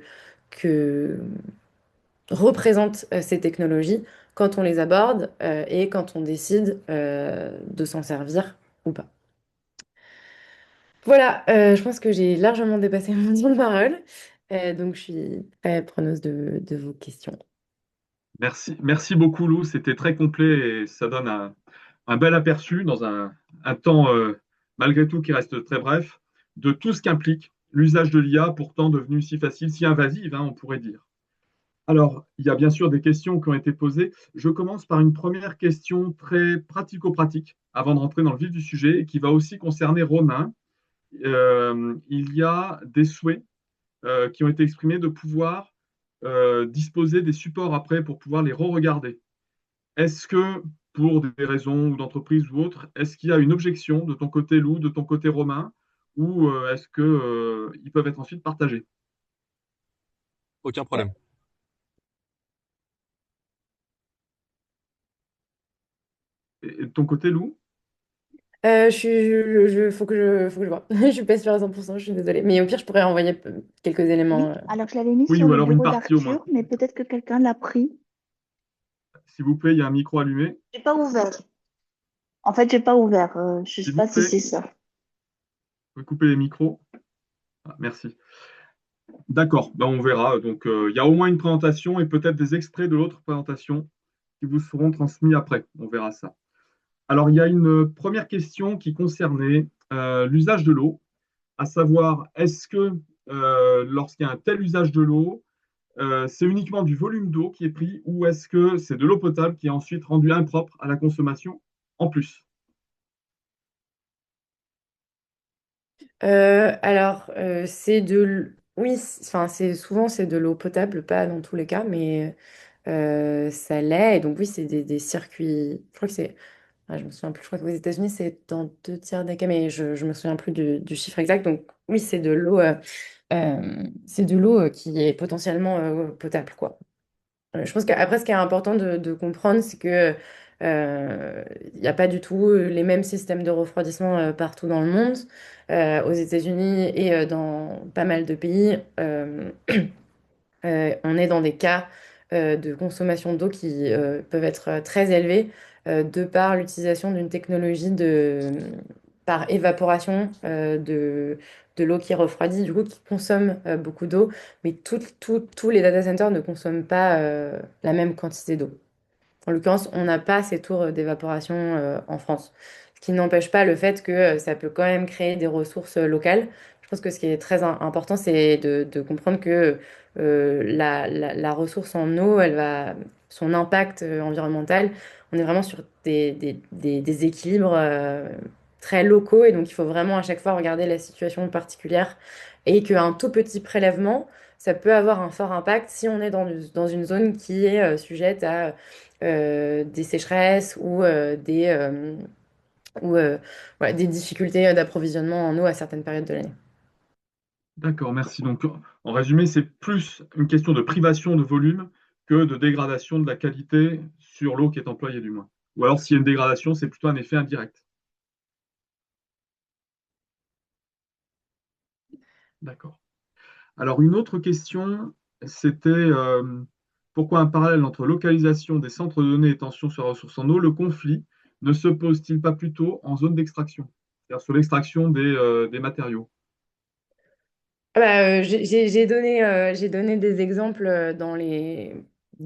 représentent ces technologies quand on les aborde et quand on décide de s'en servir ou pas. Voilà, je pense que j'ai largement dépassé mon temps de parole, donc je suis très preneuse de vos questions. Merci beaucoup, Lou. C'était très complet et ça donne un bel aperçu dans un temps, malgré tout, qui reste très bref, de tout ce qu'implique l'usage de l'IA, pourtant devenu si facile, si invasive, hein, on pourrait dire. Alors, il y a bien sûr des questions qui ont été posées. Je commence par une première question très pratico-pratique, avant de rentrer dans le vif du sujet, et qui va aussi concerner Romain. Il y a des souhaits qui ont été exprimés de pouvoir disposer des supports après pour pouvoir les re-regarder. Est-ce que, pour des raisons ou d'entreprise ou autres, est-ce qu'il y a une objection de ton côté, Lou, de ton côté, Romain, ou est-ce que, ils peuvent être ensuite partagés? Aucun problème. Et de ton côté, Lou? Faut que je vois. Je suis pas sûre à 100%, je suis désolée. Mais au pire, je pourrais envoyer quelques éléments. Oui, alors je l'avais mis Oui, sur ou le alors une bureau partie au moins. d'Arthur, mais peut-être que quelqu'un l'a pris. S'il vous plaît, il y a un micro allumé. J'ai pas ouvert. En fait, j'ai pas ouvert. Je sais S'il vous pas si plaît, c'est ça. vous pouvez couper les micros. Ah, merci. D'accord, ben, on verra. Donc, il y a au moins une présentation et peut-être des extraits de l'autre présentation qui vous seront transmis après. On verra ça. Alors, il y a une première question qui concernait l'usage de l'eau, à savoir, est-ce que lorsqu'il y a un tel usage de l'eau, c'est uniquement du volume d'eau qui est pris ou est-ce que c'est de l'eau potable qui est ensuite rendue impropre à la consommation en plus? C'est oui, enfin, c'est de l'eau potable, pas dans tous les cas, mais ça l'est. Et donc, oui, c'est des circuits. Je crois que c'est. Ah, je me souviens plus, je crois qu'aux États-Unis, c'est dans deux tiers des cas, mais je me souviens plus du chiffre exact. Donc, oui, c'est de l'eau qui est potentiellement potable, quoi. Je pense qu'après, ce qui est important de comprendre, c'est que il n'y a pas du tout les mêmes systèmes de refroidissement partout dans le monde. Aux États-Unis et dans pas mal de pays, on est dans des cas de consommation d'eau qui peuvent être très élevés de par l'utilisation d'une technologie par évaporation de l'eau qui refroidit, du coup qui consomme beaucoup d'eau, mais tous les data centers ne consomment pas la même quantité d'eau. En l'occurrence, on n'a pas ces tours d'évaporation en France. Ce qui n'empêche pas le fait que ça peut quand même créer des ressources locales. Je pense que ce qui est très important, c'est de comprendre que la ressource en eau, son impact environnemental, on est vraiment sur des équilibres très locaux et donc il faut vraiment à chaque fois regarder la situation particulière et qu'un tout petit prélèvement, ça peut avoir un fort impact si on est dans une zone qui est sujette à des sécheresses ou voilà, des difficultés d'approvisionnement en eau à certaines périodes de l'année. D'accord, merci. Donc, en résumé, c'est plus une question de privation de volume que de dégradation de la qualité sur l'eau qui est employée, du moins. Ou alors, s'il y a une dégradation, c'est plutôt un effet indirect. D'accord. Alors, une autre question, c'était pourquoi un parallèle entre localisation des centres de données et tension sur la ressource en eau, le conflit ne se pose-t-il pas plutôt en zone d'extraction, c'est-à-dire sur l'extraction des matériaux? Ah bah, j'ai donné des exemples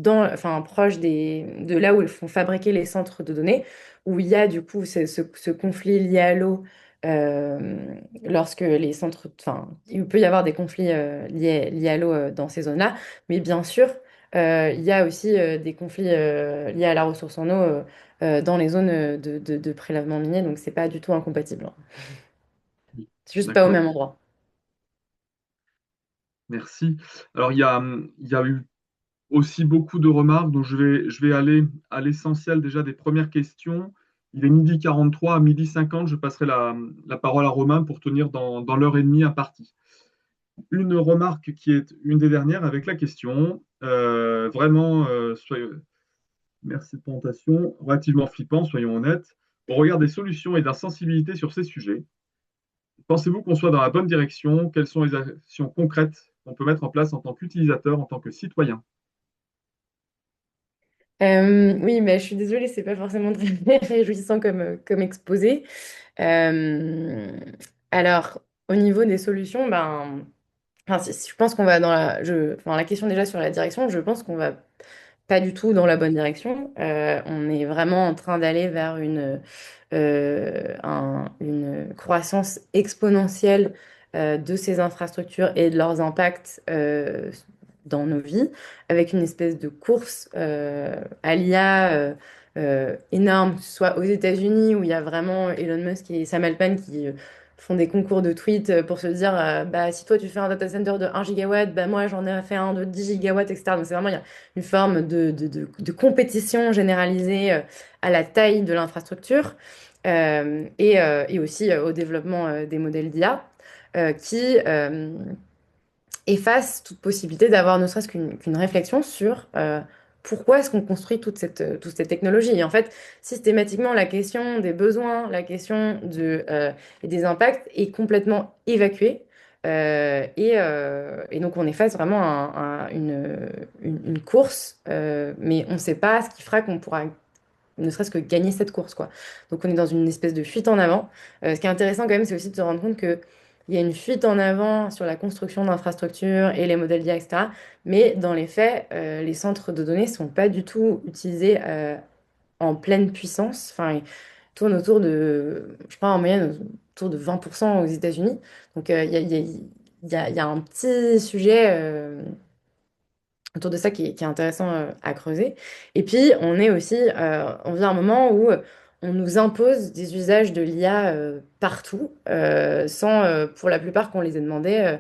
enfin, proches de là où ils font fabriquer les centres de données, où il y a du coup ce conflit lié à l'eau, euh, lorsque les centres, enfin, il peut y avoir des conflits liés à l'eau dans ces zones-là, mais bien sûr, il y a aussi des conflits liés à la ressource en eau dans les zones de prélèvement minier, donc c'est pas du tout incompatible, hein. Oui. C'est juste pas au D'accord, même endroit. merci. Alors, il y a eu aussi beaucoup de remarques, donc je vais aller à l'essentiel déjà des premières questions. Il est 12h43, à 12h50, je passerai la parole à Romain pour tenir dans l'heure et demie impartie. Une remarque qui est une des dernières avec la question, vraiment, merci de présentation, relativement flippant, soyons honnêtes. Au regard des solutions et de la sensibilité sur ces sujets, pensez-vous qu'on soit dans la bonne direction? Quelles sont les actions concrètes qu'on peut mettre en place en tant qu'utilisateur, en tant que citoyen? Oui, mais je suis désolée, c'est pas forcément très réjouissant comme exposé. Euh, alors, au niveau des solutions, ben, enfin, je pense qu'on va enfin, la question déjà sur la direction, je pense qu'on va pas du tout dans la bonne direction. On est vraiment en train d'aller vers une croissance exponentielle de ces infrastructures et de leurs impacts dans nos vies, avec une espèce de course à l'IA énorme, que ce soit aux États-Unis où il y a vraiment Elon Musk et Sam Altman qui font des concours de tweets pour se dire bah, si toi tu fais un data center de 1 gigawatt, bah, moi j'en ai fait un de 10 gigawatts, etc. Donc c'est vraiment, il y a une forme de compétition généralisée à la taille de l'infrastructure et aussi au développement des modèles d'IA qui efface toute possibilité d'avoir ne serait-ce qu'une réflexion sur pourquoi est-ce qu'on construit toute cette technologie. Et en fait, systématiquement, la question des besoins, la question et des impacts est complètement évacuée. Et donc, on efface vraiment une course, mais on ne sait pas ce qui fera qu'on pourra ne serait-ce que gagner cette course, quoi. Donc on est dans une espèce de fuite en avant. Ce qui est intéressant quand même, c'est aussi de se rendre compte que il y a une fuite en avant sur la construction d'infrastructures et les modèles d'IA, etc. Mais dans les faits, les centres de données ne sont pas du tout utilisés en pleine puissance. Enfin, ils tournent autour je crois en moyenne, autour de 20% aux États-Unis. Donc il y a un petit sujet autour de ça qui est intéressant à creuser. Et puis, on vit à un moment où on nous impose des usages de l'IA partout, sans, pour la plupart, qu'on les ait demandés.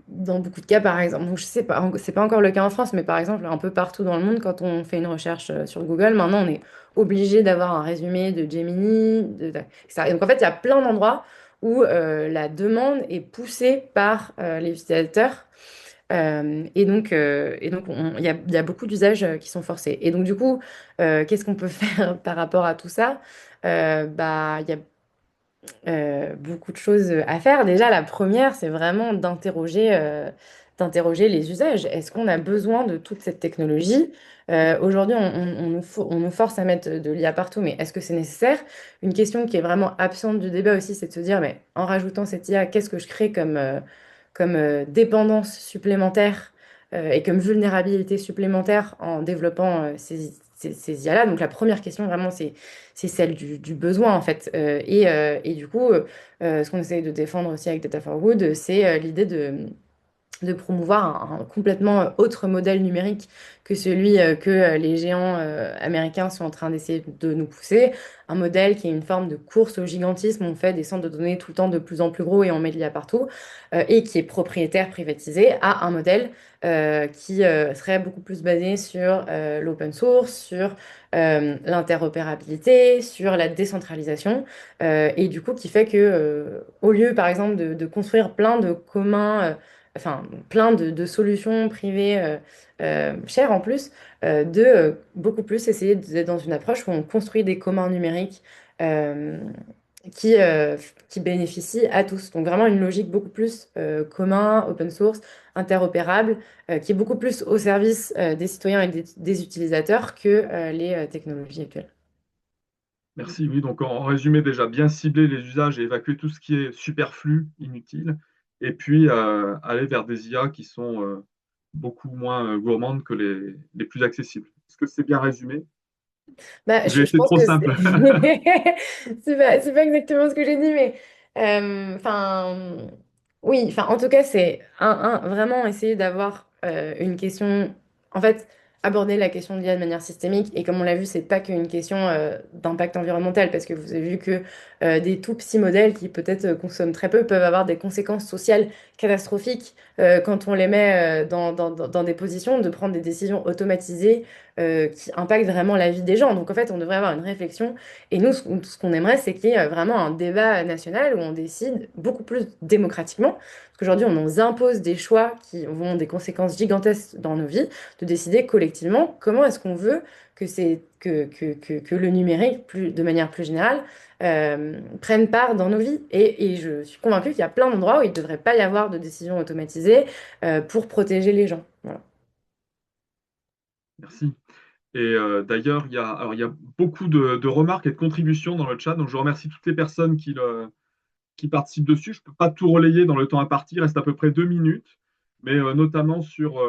Dans beaucoup de cas, par exemple, donc je sais pas, c'est pas encore le cas en France, mais par exemple, un peu partout dans le monde, quand on fait une recherche sur Google, maintenant, on est obligé d'avoir un résumé de Gemini, etc. Et donc, en fait, il y a plein d'endroits où la demande est poussée par les utilisateurs il y a beaucoup d'usages qui sont forcés. Et donc, du coup, qu'est-ce qu'on peut faire par rapport à tout ça? Bah, il y a beaucoup de choses à faire. Déjà, la première, c'est vraiment d'interroger les usages. Est-ce qu'on a besoin de toute cette technologie? Aujourd'hui, on nous force à mettre de l'IA partout, mais est-ce que c'est nécessaire? Une question qui est vraiment absente du débat aussi, c'est de se dire, mais en rajoutant cette IA, qu'est-ce que je crée comme dépendance supplémentaire et comme vulnérabilité supplémentaire en développant ces IA-là? Donc la première question, vraiment, c'est celle du besoin, en fait. Et du coup, ce qu'on essaye de défendre aussi avec Data for Good, c'est l'idée de promouvoir un complètement autre modèle numérique que celui que les géants américains sont en train d'essayer de nous pousser. Un modèle qui est une forme de course au gigantisme. On fait des centres de données tout le temps de plus en plus gros et on met de l'IA partout, et qui est propriétaire, privatisé, à un modèle qui serait beaucoup plus basé sur l'open source, sur l'interopérabilité, sur la décentralisation, et du coup qui fait que au lieu par exemple de construire plein de communs, enfin plein de solutions privées chères en plus, de beaucoup plus essayer d'être dans une approche où on construit des communs numériques euh, qui, euh, qui bénéficient à tous. Donc vraiment une logique beaucoup plus commun, open source, interopérable, qui est beaucoup plus au service des citoyens et des utilisateurs que les technologies actuelles. Merci. Oui, donc en résumé, déjà bien cibler les usages et évacuer tout ce qui est superflu, inutile, et puis aller vers des IA qui sont beaucoup moins gourmandes que les plus accessibles. Est-ce que c'est bien résumé? Bah, J'ai je été pense trop que simple. c'est pas exactement ce que j'ai dit, mais enfin, oui, enfin, en tout cas, c'est vraiment essayer d'avoir une question, en fait, aborder la question de l'IA de manière systémique. Et comme on l'a vu, c'est pas qu'une question d'impact environnemental, parce que vous avez vu que des tout petits modèles qui peut-être consomment très peu peuvent avoir des conséquences sociales catastrophiques quand on les met dans des positions de prendre des décisions automatisées qui impacte vraiment la vie des gens. Donc en fait, on devrait avoir une réflexion. Et nous, ce qu'on aimerait, c'est qu'il y ait vraiment un débat national où on décide beaucoup plus démocratiquement. Parce qu'aujourd'hui, on nous impose des choix qui ont des conséquences gigantesques dans nos vies, de décider collectivement comment est-ce qu'on veut que le numérique, de manière plus générale, prenne part dans nos vies. Et je suis convaincue qu'il y a plein d'endroits où il ne devrait pas y avoir de décision automatisée pour protéger les gens. Voilà. Merci. Et d'ailleurs, il y a beaucoup de remarques et de contributions dans le chat, donc je remercie toutes les personnes qui participent dessus. Je ne peux pas tout relayer dans le temps imparti, il reste à peu près 2 minutes, mais notamment sur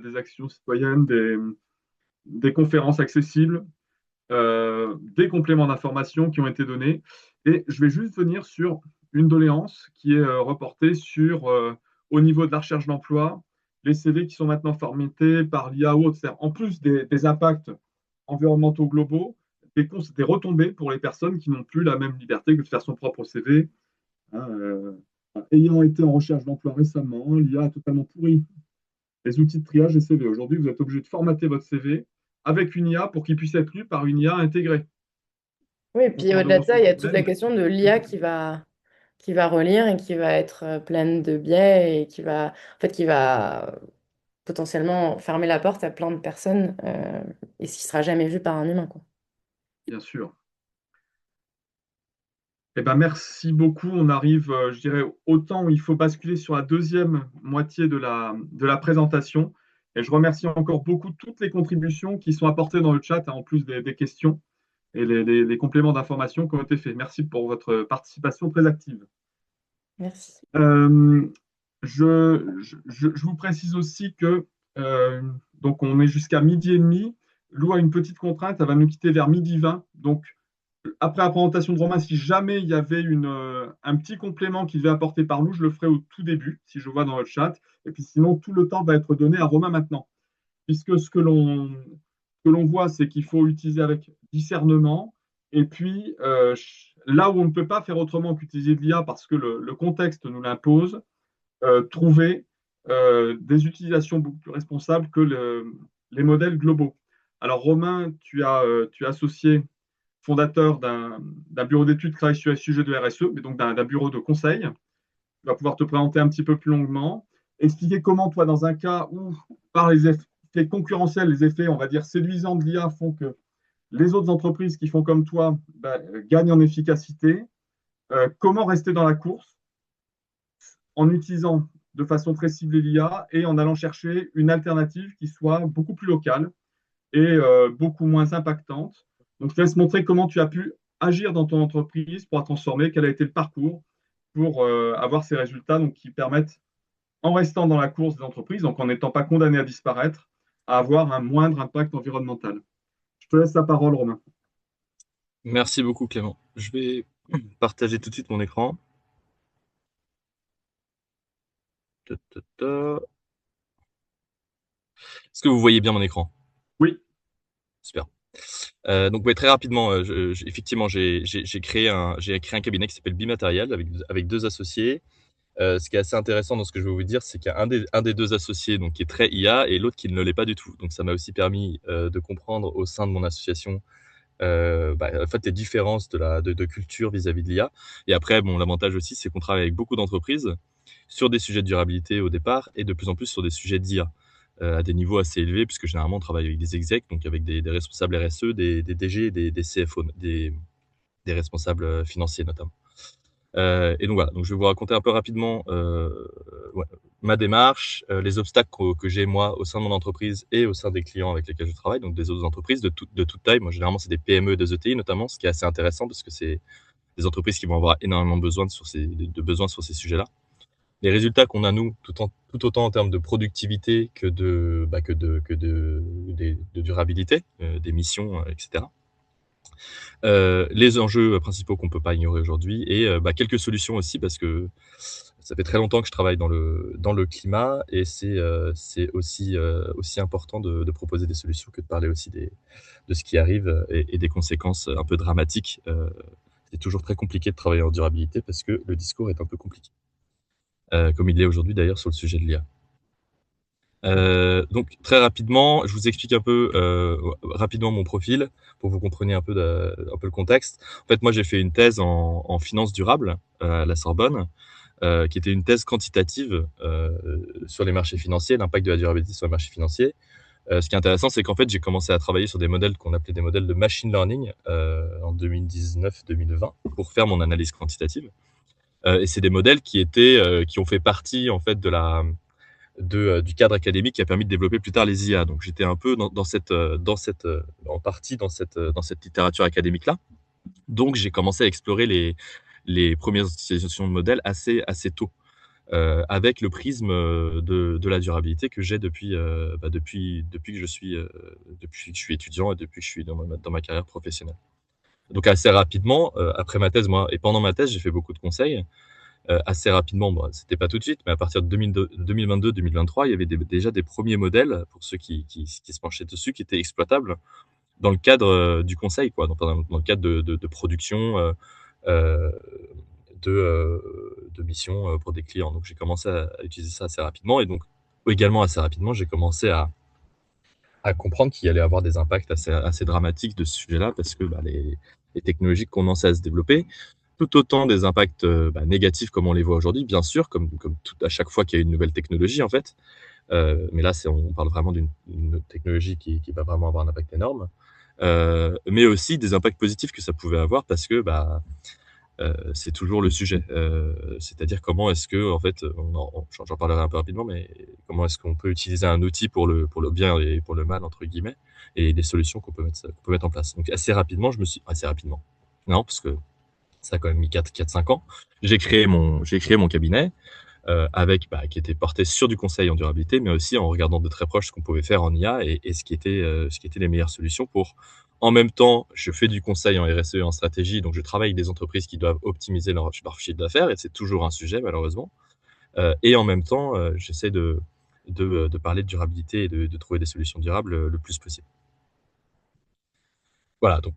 des actions citoyennes, des conférences accessibles, des compléments d'information qui ont été donnés. Et je vais juste venir sur une doléance qui est reportée sur, au niveau de la recherche d'emploi, les CV qui sont maintenant formatés par l'IA ou autre. C'est-à-dire, en plus des impacts environnementaux globaux, des retombées pour les personnes qui n'ont plus la même liberté que de faire son propre CV. Hein, ayant été en recherche d'emploi récemment, l'IA a totalement pourri les outils de triage des CV. Aujourd'hui, vous êtes obligé de formater votre CV avec une IA pour qu'il puisse être lu par une IA intégrée. Oui, et puis au-delà de Comprenons ce ça, il y a toute la problème. question de l'IA qui va relire et qui va être pleine de biais et qui va potentiellement fermer la porte à plein de personnes et ce qui sera jamais vu par un humain, quoi. Bien sûr. Eh ben, merci beaucoup. On arrive, je dirais, au temps où il faut basculer sur la deuxième moitié de la présentation. Et je remercie encore beaucoup toutes les contributions qui sont apportées dans le chat, hein, en plus des questions et les compléments d'information qui ont été faits. Merci pour votre participation très active. Merci. Euh, je vous précise aussi que donc on est jusqu'à midi et demi. Lou a une petite contrainte, elle va nous quitter vers midi 20. Donc, après la présentation de Romain, si jamais il y avait un petit complément qu'il devait apporter par Lou, je le ferai au tout début, si je vois dans le chat. Et puis sinon, tout le temps va être donné à Romain maintenant. Puisque que l'on voit, c'est qu'il faut utiliser avec discernement. Et puis, là où on ne peut pas faire autrement qu'utiliser de l'IA parce que le contexte nous l'impose, trouver des utilisations beaucoup plus responsables que les modèles globaux. Alors, Romain, tu es associé fondateur d'un bureau d'études qui travaille sur les sujets de RSE, mais donc d'un bureau de conseil. Tu vas pouvoir te présenter un petit peu plus longuement, expliquer comment, toi, dans un cas où, par les effets concurrentiels, les effets, on va dire, séduisants de l'IA font que les autres entreprises qui font comme toi gagnent en efficacité, comment rester dans la course en utilisant de façon très ciblée l'IA et en allant chercher une alternative qui soit beaucoup plus locale et beaucoup moins impactante. Donc, je te laisse montrer comment tu as pu agir dans ton entreprise pour la transformer, quel a été le parcours pour avoir ces résultats donc, qui permettent, en restant dans la course des entreprises, donc en n'étant pas condamné à disparaître, à avoir un moindre impact environnemental. Je te laisse la parole, Romain. Merci beaucoup, Clément. Je vais partager tout de suite mon écran. Ta, ta, ta. Est-ce que vous voyez bien mon écran? Oui. Super. Donc ouais, très rapidement, effectivement, j'ai créé un cabinet qui s'appelle Bimatériel avec 2 associés. Ce qui est assez intéressant dans ce que je vais vous dire, c'est qu'il y a un des 2 associés donc qui est très IA et l'autre qui ne l'est pas du tout. Donc ça m'a aussi permis, de comprendre au sein de mon association, en fait, les différences de culture vis-à-vis de l'IA. Et après, bon, l'avantage aussi, c'est qu'on travaille avec beaucoup d'entreprises sur des sujets de durabilité au départ et de plus en plus sur des sujets d'IA, à des niveaux assez élevés puisque généralement on travaille avec des execs, donc avec des responsables RSE, des DG, des CFO, des responsables, financiers notamment. Et donc voilà, donc je vais vous raconter un peu rapidement ouais, ma démarche, les obstacles que j'ai moi au sein de mon entreprise et au sein des clients avec lesquels je travaille, donc des autres entreprises de toute taille. Moi, généralement, c'est des PME et des ETI notamment, ce qui est assez intéressant parce que c'est des entreprises qui vont avoir énormément besoin de besoins sur ces sujets-là. Les résultats qu'on a nous, tout autant en termes de productivité que de durabilité, des missions, etc. Les enjeux principaux qu'on peut pas ignorer aujourd'hui et quelques solutions aussi parce que ça fait très longtemps que je travaille dans le climat et c'est aussi important de proposer des solutions que de parler aussi de ce qui arrive et des conséquences un peu dramatiques. C'est toujours très compliqué de travailler en durabilité parce que le discours est un peu compliqué, comme il l'est aujourd'hui d'ailleurs sur le sujet de l'IA. Donc très rapidement, je vous explique un peu rapidement mon profil pour que vous compreniez un peu le contexte. En fait, moi, j'ai fait une thèse en finance durable à la Sorbonne, qui était une thèse quantitative sur les marchés financiers, l'impact de la durabilité sur les marchés financiers. Ce qui est intéressant, c'est qu'en fait, j'ai commencé à travailler sur des modèles qu'on appelait des modèles de machine learning en 2019-2020 pour faire mon analyse quantitative. Et c'est des modèles qui ont fait partie en fait du cadre académique qui a permis de développer plus tard les IA. Donc j'étais un peu en partie dans cette littérature académique là. Donc j'ai commencé à explorer les premières utilisations de modèles assez tôt, avec le prisme de la durabilité que j'ai depuis que je suis étudiant et depuis que je suis dans ma carrière professionnelle. Donc assez rapidement, après ma thèse, moi, et pendant ma thèse, j'ai fait beaucoup de conseils. Assez rapidement, bon, c'était pas tout de suite, mais à partir de 2022-2023, il y avait déjà des premiers modèles, pour ceux qui se penchaient dessus, qui étaient exploitables dans le cadre du conseil, quoi, dans le cadre de production, euh, de missions pour des clients. Donc j'ai commencé à utiliser ça assez rapidement et donc également assez rapidement, j'ai commencé à comprendre qu'il y allait avoir des impacts assez dramatiques de ce sujet-là parce que les technologies commençaient à se développer, tout autant des impacts négatifs comme on les voit aujourd'hui, bien sûr, comme tout, à chaque fois qu'il y a une nouvelle technologie en fait. Mais là, on parle vraiment d'une technologie qui va vraiment avoir un impact énorme. Mais aussi des impacts positifs que ça pouvait avoir parce que c'est toujours le sujet. C'est-à-dire comment est-ce que, en fait, j'en parlerai un peu rapidement, mais comment est-ce qu'on peut utiliser un outil pour le bien et pour le mal, entre guillemets, et les solutions qu'on peut mettre en place. Donc assez rapidement, non, parce que ça a quand même mis 4-5 ans, j'ai créé mon cabinet, qui était porté sur du conseil en durabilité, mais aussi en regardant de très proche ce qu'on pouvait faire en IA et ce qui était les meilleures solutions pour. En même temps, je fais du conseil en RSE et en stratégie, donc je travaille avec des entreprises qui doivent optimiser leur chiffre d'affaires, et c'est toujours un sujet malheureusement. Et en même temps, j'essaie de parler de durabilité et de trouver des solutions durables le plus possible. Voilà, donc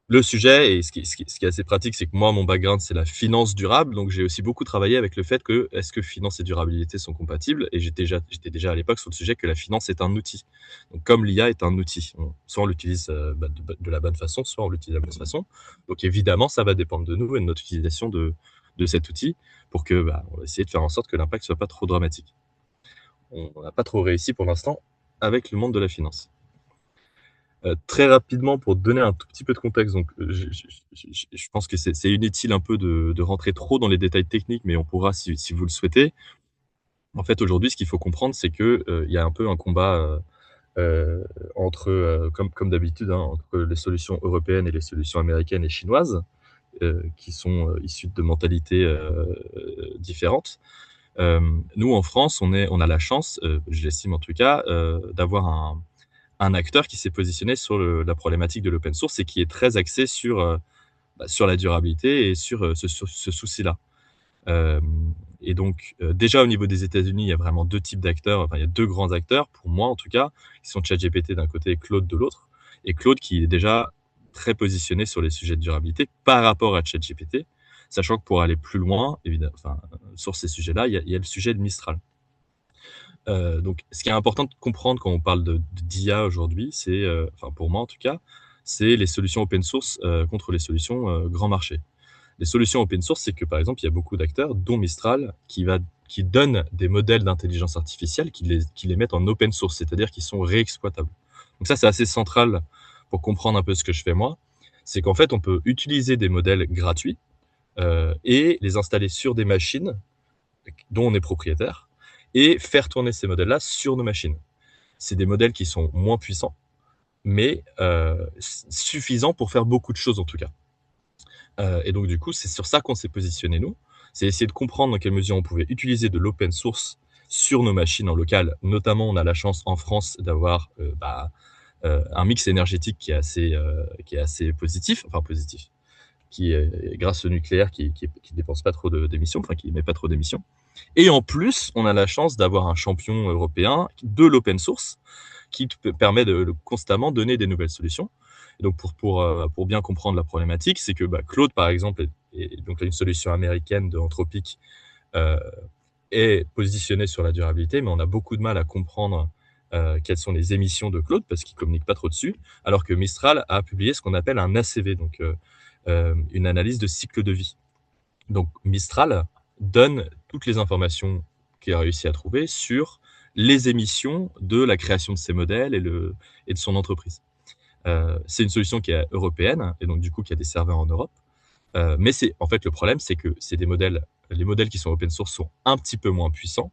le sujet et ce qui est assez pratique, c'est que moi, mon background, c'est la finance durable. Donc, j'ai aussi beaucoup travaillé avec le fait que est-ce que finance et durabilité sont compatibles? Et j'étais déjà à l'époque sur le sujet que la finance est un outil. Donc, comme l'IA est un outil, soit on l'utilise de la bonne façon, soit on l'utilise de la mauvaise façon. Donc, évidemment, ça va dépendre de nous et de notre utilisation de cet outil pour que on va essayer de faire en sorte que l'impact soit pas trop dramatique. On n'a pas trop réussi pour l'instant avec le monde de la finance. Très rapidement, pour donner un tout petit peu de contexte, donc je pense que c'est inutile un peu de rentrer trop dans les détails techniques, mais on pourra si vous le souhaitez. En fait, aujourd'hui, ce qu'il faut comprendre, c'est que il y a un peu un combat entre, comme d'habitude, hein, entre les solutions européennes et les solutions américaines et chinoises, qui sont issues de mentalités différentes. Nous, en France, on a la chance, je l'estime en tout cas, d'avoir un acteur qui s'est positionné sur la problématique de l'open source et qui est très axé sur la durabilité et sur ce souci-là. Et donc, déjà au niveau des États-Unis, il y a vraiment deux types d'acteurs, enfin il y a deux grands acteurs, pour moi en tout cas, qui sont ChatGPT d'un côté et Claude de l'autre. Et Claude qui est déjà très positionné sur les sujets de durabilité par rapport à ChatGPT, sachant que pour aller plus loin, évidemment, enfin, sur ces sujets-là, il y a le sujet de Mistral. Donc, ce qui est important de comprendre quand on parle d'IA aujourd'hui, c'est, enfin pour moi en tout cas, c'est les solutions open source contre les solutions grand marché. Les solutions open source, c'est que par exemple, il y a beaucoup d'acteurs, dont Mistral, qui donnent des modèles d'intelligence artificielle, qui les mettent en open source, c'est-à-dire qu'ils sont réexploitables. Donc ça, c'est assez central pour comprendre un peu ce que je fais moi. C'est qu'en fait, on peut utiliser des modèles gratuits et les installer sur des machines dont on est propriétaire et faire tourner ces modèles-là sur nos machines. C'est des modèles qui sont moins puissants, mais suffisants pour faire beaucoup de choses en tout cas. Et donc du coup, c'est sur ça qu'on s'est positionné nous. C'est essayer de comprendre dans quelle mesure on pouvait utiliser de l'open source sur nos machines en local. Notamment, on a la chance en France d'avoir un mix énergétique qui est assez positif, enfin positif, qui est grâce au nucléaire qui dépense pas trop d'émissions, enfin qui émet pas trop d'émissions. Et en plus, on a la chance d'avoir un champion européen de l'open source qui permet de constamment donner des nouvelles solutions. Et donc, pour bien comprendre la problématique, c'est que Claude, par exemple, est donc une solution américaine de Anthropic, est positionnée sur la durabilité, mais on a beaucoup de mal à comprendre quelles sont les émissions de Claude parce qu'il ne communique pas trop dessus, alors que Mistral a publié ce qu'on appelle un ACV, donc une analyse de cycle de vie. Donc Mistral donne toutes les informations qu'il a réussi à trouver sur les émissions de la création de ces modèles et de son entreprise. C'est une solution qui est européenne et donc du coup qui a des serveurs en Europe. Mais en fait le problème, c'est que les modèles qui sont open source sont un petit peu moins puissants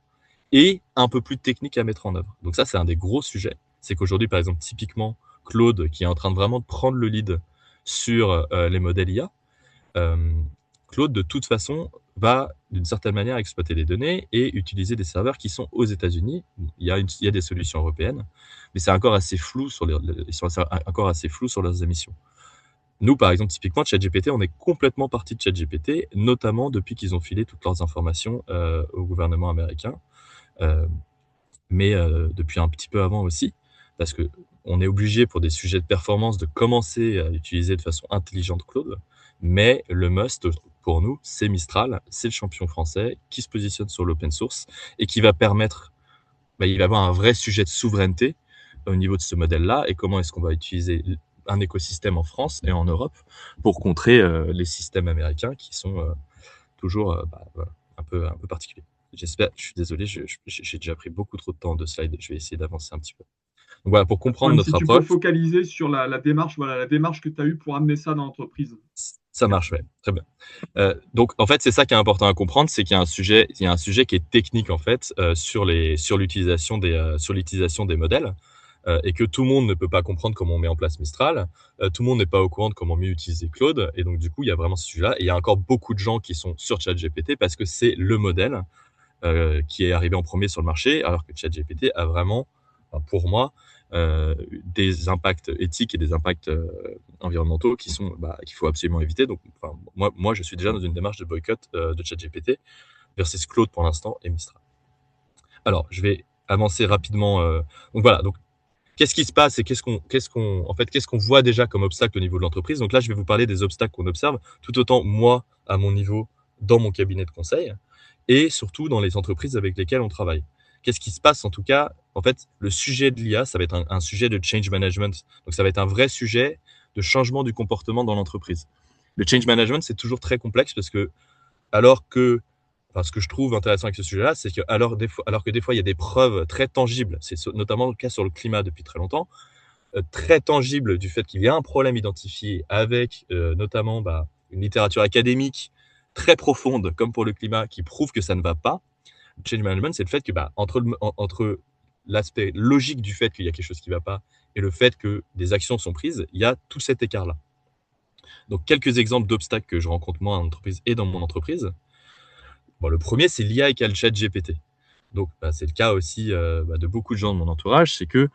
et un peu plus techniques à mettre en œuvre. Donc ça, c'est un des gros sujets. C'est qu'aujourd'hui, par exemple, typiquement, Claude, qui est en train de vraiment prendre le lead sur les modèles IA, Claude, de toute façon, va d'une certaine manière exploiter les données et utiliser des serveurs qui sont aux États-Unis. Il y a des solutions européennes, mais c'est encore assez flou ils sont encore assez flous sur leurs émissions. Nous, par exemple, typiquement, ChatGPT, on est complètement parti de ChatGPT, notamment depuis qu'ils ont filé toutes leurs informations au gouvernement américain, mais depuis un petit peu avant aussi, parce que on est obligé pour des sujets de performance de commencer à utiliser de façon intelligente Claude, mais le must pour nous, c'est Mistral, c'est le champion français qui se positionne sur l'open source et qui va permettre, il va avoir un vrai sujet de souveraineté au niveau de ce modèle-là et comment est-ce qu'on va utiliser un écosystème en France et en Europe pour contrer les systèmes américains qui sont toujours voilà, un peu particuliers. J'espère, je suis désolé, j'ai déjà pris beaucoup trop de temps de slides, je vais essayer d'avancer un petit peu. Donc voilà, pour comprendre notre si tu approche. peux focaliser sur la démarche, voilà, la démarche que tu as eue pour amener ça dans l'entreprise. Ça marche, ouais, très bien. Donc en fait, c'est ça qui est important à comprendre, c'est qu'il y a un sujet qui est technique en fait sur l'utilisation des modèles. Et que tout le monde ne peut pas comprendre comment on met en place Mistral, tout le monde n'est pas au courant de comment mieux utiliser Claude, et donc du coup, il y a vraiment ce sujet-là, et il y a encore beaucoup de gens qui sont sur ChatGPT parce que c'est le modèle qui est arrivé en premier sur le marché, alors que ChatGPT a vraiment, pour moi, des impacts éthiques et des impacts environnementaux qu'il faut absolument éviter. Donc, moi, je suis déjà dans une démarche de boycott de ChatGPT versus Claude pour l'instant et Mistral. Alors, je vais avancer rapidement. Donc voilà. Donc, qu'est-ce qui se passe et qu'est-ce qu'on voit déjà comme obstacle au niveau de l'entreprise? Donc là, je vais vous parler des obstacles qu'on observe, tout autant moi, à mon niveau, dans mon cabinet de conseil, et surtout dans les entreprises avec lesquelles on travaille. Qu'est-ce qui se passe en tout cas? En fait, le sujet de l'IA, ça va être un sujet de change management. Donc ça va être un vrai sujet de changement du comportement dans l'entreprise. Le change management, c'est toujours très complexe parce que ce que je trouve intéressant avec ce sujet-là, c'est que alors que des fois, il y a des preuves très tangibles, c'est notamment le cas sur le climat depuis très longtemps, très tangibles du fait qu'il y a un problème identifié avec notamment une littérature académique très profonde, comme pour le climat, qui prouve que ça ne va pas. Le change management, c'est le fait que entre l'aspect logique du fait qu'il y a quelque chose qui ne va pas et le fait que des actions sont prises, il y a tout cet écart-là. Donc, quelques exemples d'obstacles que je rencontre moi en entreprise et dans mon entreprise. Bon, le premier, c'est l'IA égale le ChatGPT. Donc, c'est le cas aussi de beaucoup de gens de mon entourage, c'est que,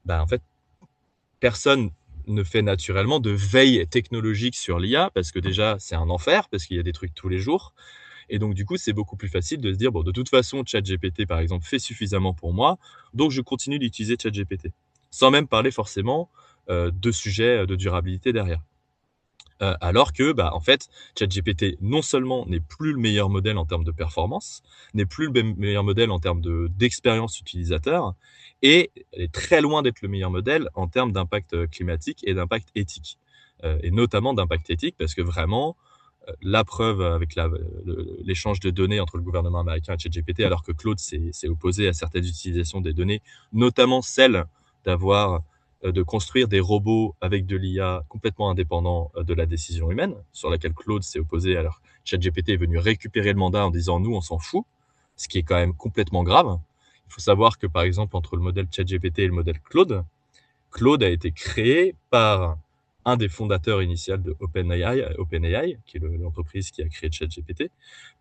en fait, personne ne fait naturellement de veille technologique sur l'IA parce que déjà, c'est un enfer parce qu'il y a des trucs tous les jours. Et donc, du coup, c'est beaucoup plus facile de se dire, bon, de toute façon, ChatGPT, par exemple, fait suffisamment pour moi, donc je continue d'utiliser ChatGPT, sans même parler forcément de sujets de durabilité derrière. Alors que, en fait, ChatGPT, non seulement n'est plus le meilleur modèle en termes de performance, n'est plus le meilleur modèle en termes d'expérience utilisateur, et est très loin d'être le meilleur modèle en termes d'impact climatique et d'impact éthique. Et notamment d'impact éthique, parce que vraiment, la preuve avec l'échange de données entre le gouvernement américain et ChatGPT, alors que Claude s'est opposé à certaines utilisations des données, notamment celle de construire des robots avec de l'IA complètement indépendants de la décision humaine, sur laquelle Claude s'est opposé. Alors ChatGPT est venu récupérer le mandat en disant nous on s'en fout, ce qui est quand même complètement grave. Il faut savoir que par exemple entre le modèle ChatGPT et le modèle Claude a été créé par un des fondateurs initiaux de OpenAI, qui est l'entreprise qui a créé ChatGPT,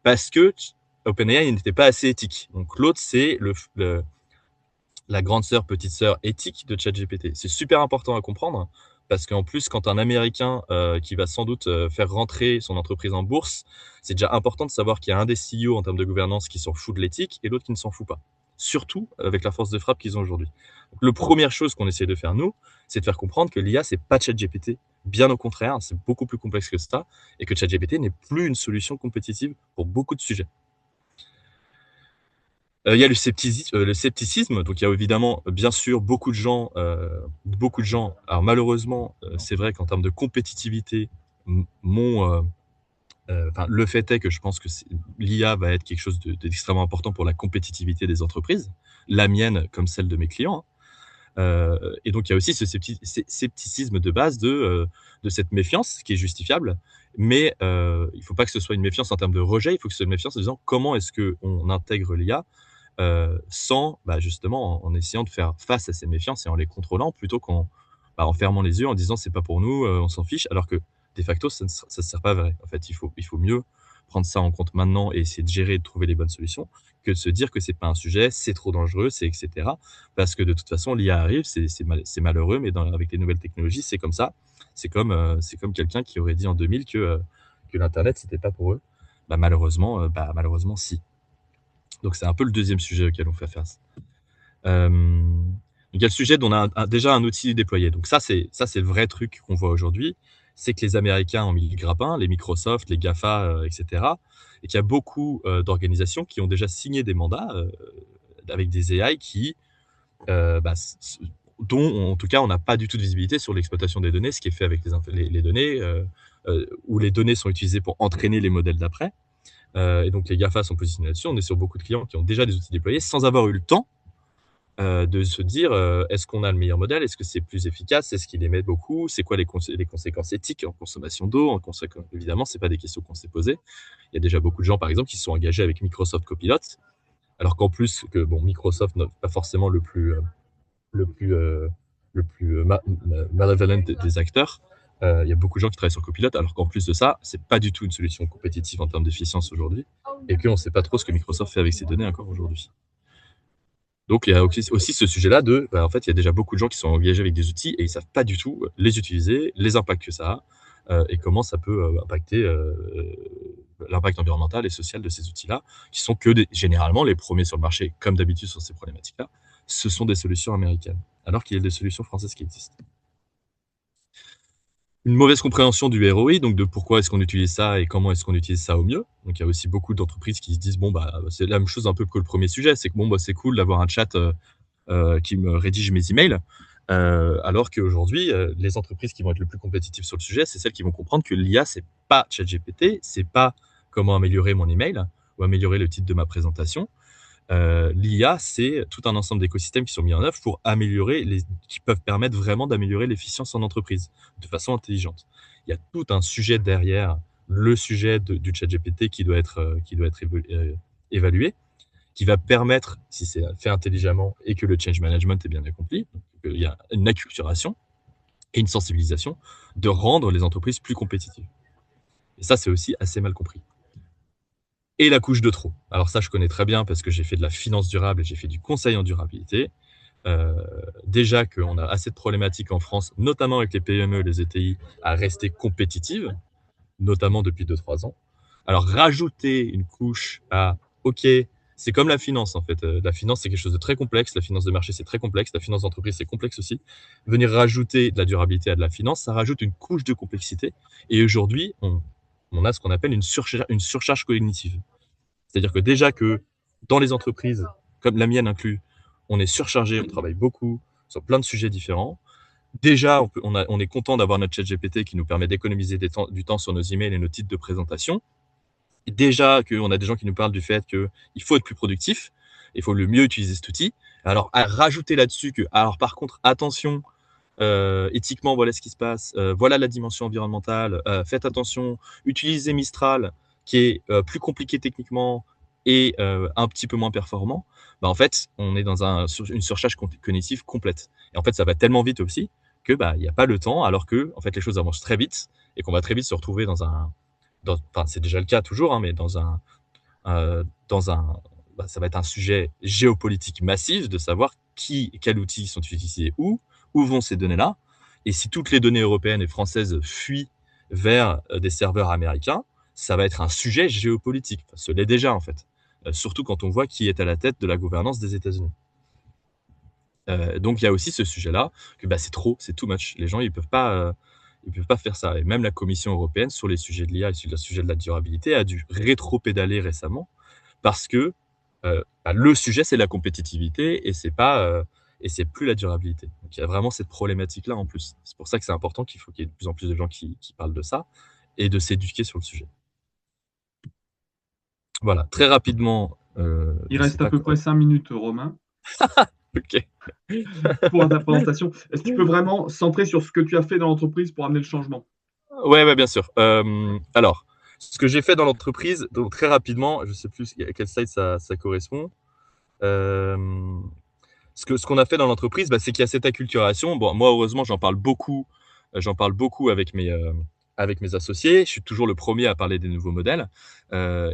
parce que OpenAI n'était pas assez éthique. Donc Claude, c'est la grande sœur, petite sœur éthique de ChatGPT. C'est super important à comprendre, parce qu'en plus, quand un Américain qui va sans doute faire rentrer son entreprise en bourse, c'est déjà important de savoir qu'il y a un des CEO en termes de gouvernance qui s'en fout de l'éthique et l'autre qui ne s'en fout pas. Surtout avec la force de frappe qu'ils ont aujourd'hui. Donc, la première chose qu'on essaie de faire, nous, c'est de faire comprendre que l'IA, c'est pas ChatGPT. Bien au contraire, c'est beaucoup plus complexe que ça, et que ChatGPT n'est plus une solution compétitive pour beaucoup de sujets. Il y a le scepticisme, donc il y a évidemment, bien sûr, beaucoup de gens. Alors malheureusement, c'est vrai qu'en termes de compétitivité, le fait est que je pense que l'IA va être quelque chose d'extrêmement important pour la compétitivité des entreprises, la mienne comme celle de mes clients. Et donc il y a aussi ce scepticisme de base de cette méfiance qui est justifiable, mais il ne faut pas que ce soit une méfiance en termes de rejet, il faut que ce soit une méfiance en disant comment est-ce qu'on intègre l'IA sans justement en essayant de faire face à ces méfiances et en les contrôlant plutôt qu'en fermant les yeux en disant c'est pas pour nous, on s'en fiche, alors que de facto ça ne sert pas vrai. En fait, il faut mieux prendre ça en compte maintenant et essayer de gérer et de trouver les bonnes solutions que de se dire que c'est pas un sujet, c'est trop dangereux, c'est etc. Parce que de toute façon l'IA arrive, c'est malheureux, mais avec les nouvelles technologies c'est comme ça. C'est comme quelqu'un qui aurait dit en 2000 que l'internet c'était pas pour eux. Malheureusement si. Donc, c'est un peu le deuxième sujet auquel on fait face. Il y a le sujet dont on a déjà un outil déployé. Donc, ça, c'est le vrai truc qu'on voit aujourd'hui. C'est que les Américains ont mis le grappin, les Microsoft, les GAFA, etc. Et qu'il y a beaucoup d'organisations qui ont déjà signé des mandats avec des AI dont, en tout cas, on n'a pas du tout de visibilité sur l'exploitation des données, ce qui est fait avec les données, où les données sont utilisées pour entraîner les modèles d'après. Et donc les GAFA sont positionnés là-dessus. On est sur beaucoup de clients qui ont déjà des outils déployés sans avoir eu le temps de se dire est-ce qu'on a le meilleur modèle, est-ce que c'est plus efficace, est-ce qu'il émet beaucoup, c'est quoi les conséquences éthiques en consommation d'eau, évidemment, c'est pas des questions qu'on s'est posées. Il y a déjà beaucoup de gens, par exemple, qui se sont engagés avec Microsoft Copilot, alors qu'en plus que Microsoft n'est pas forcément le plus malevolent des acteurs. Il y a beaucoup de gens qui travaillent sur Copilot, alors qu'en plus de ça, c'est pas du tout une solution compétitive en termes d'efficience aujourd'hui, et qu'on ne sait pas trop ce que Microsoft fait avec ses données encore aujourd'hui. Donc il y a aussi ce sujet-là en fait, il y a déjà beaucoup de gens qui sont engagés avec des outils et ils savent pas du tout les utiliser, les impacts que ça a, et comment ça peut impacter l'impact environnemental et social de ces outils-là, qui sont généralement les premiers sur le marché, comme d'habitude sur ces problématiques-là. Ce sont des solutions américaines, alors qu'il y a des solutions françaises qui existent. Une mauvaise compréhension du ROI, donc de pourquoi est-ce qu'on utilise ça et comment est-ce qu'on utilise ça au mieux. Donc il y a aussi beaucoup d'entreprises qui se disent c'est la même chose un peu que le premier sujet, c'est que c'est cool d'avoir un chat qui me rédige mes emails, alors qu'aujourd'hui les entreprises qui vont être le plus compétitives sur le sujet, c'est celles qui vont comprendre que l'IA c'est pas ChatGPT, c'est pas comment améliorer mon email ou améliorer le titre de ma présentation. L'IA, c'est tout un ensemble d'écosystèmes qui sont mis en œuvre pour qui peuvent permettre vraiment d'améliorer l'efficience en entreprise de façon intelligente. Il y a tout un sujet derrière le sujet du ChatGPT qui doit être évalué, qui va permettre, si c'est fait intelligemment et que le change management est bien accompli, il y a une acculturation et une sensibilisation de rendre les entreprises plus compétitives. Et ça, c'est aussi assez mal compris. Et la couche de trop. Alors ça, je connais très bien parce que j'ai fait de la finance durable et j'ai fait du conseil en durabilité. Déjà qu'on a assez de problématiques en France, notamment avec les PME et les ETI, à rester compétitives, notamment depuis 2-3 ans. Alors, rajouter une couche à, OK, c'est comme la finance, en fait. La finance, c'est quelque chose de très complexe. La finance de marché, c'est très complexe. La finance d'entreprise, c'est complexe aussi. Venir rajouter de la durabilité à de la finance, ça rajoute une couche de complexité. Et aujourd'hui, on a ce qu'on appelle une surcharge cognitive. C'est-à-dire que déjà que dans les entreprises, comme la mienne inclus, on est surchargé, on travaille beaucoup sur plein de sujets différents. Déjà, on est content d'avoir notre chat GPT qui nous permet d'économiser du temps sur nos emails et nos titres de présentation. Et déjà qu'on a des gens qui nous parlent du fait qu'il faut être plus productif, il faut le mieux utiliser cet outil. Alors, à rajouter là-dessus alors par contre, attention, éthiquement, voilà ce qui se passe, voilà la dimension environnementale, faites attention, utilisez Mistral, qui est plus compliqué techniquement et un petit peu moins performant. Bah, en fait, on est dans une surcharge cognitive complète. Et en fait, ça va tellement vite aussi que il n'y a pas le temps, alors que en fait, les choses avancent très vite et qu'on va très vite se retrouver enfin, c'est déjà le cas toujours, hein, mais dans ça va être un sujet géopolitique massif de savoir quels outils sont utilisés où vont ces données-là. Et si toutes les données européennes et françaises fuient vers des serveurs américains, ça va être un sujet géopolitique. Enfin, ce l'est déjà, en fait. Surtout quand on voit qui est à la tête de la gouvernance des États-Unis. Donc, il y a aussi ce sujet-là, que c'est trop, c'est too much. Les gens, ils peuvent pas faire ça. Et même la Commission européenne, sur les sujets de l'IA et sur le sujet de la durabilité, a dû rétro-pédaler récemment parce que le sujet, c'est la compétitivité et c'est plus la durabilité. Donc, il y a vraiment cette problématique-là en plus. C'est pour ça que c'est important qu'il y ait de plus en plus de gens qui parlent de ça et de s'éduquer sur le sujet. Voilà, très rapidement. Il reste à peu près 5 minutes, Romain. Ok. Pour ta présentation. Est-ce que tu peux vraiment centrer sur ce que tu as fait dans l'entreprise pour amener le changement? Ouais, bien sûr. Alors, ce que j'ai fait dans l'entreprise, donc très rapidement, je ne sais plus à quel slide ça correspond. Ce qu'on a fait dans l'entreprise, c'est qu'il y a cette acculturation. Bon, moi, heureusement, j'en parle beaucoup avec mes associés. Je suis toujours le premier à parler des nouveaux modèles.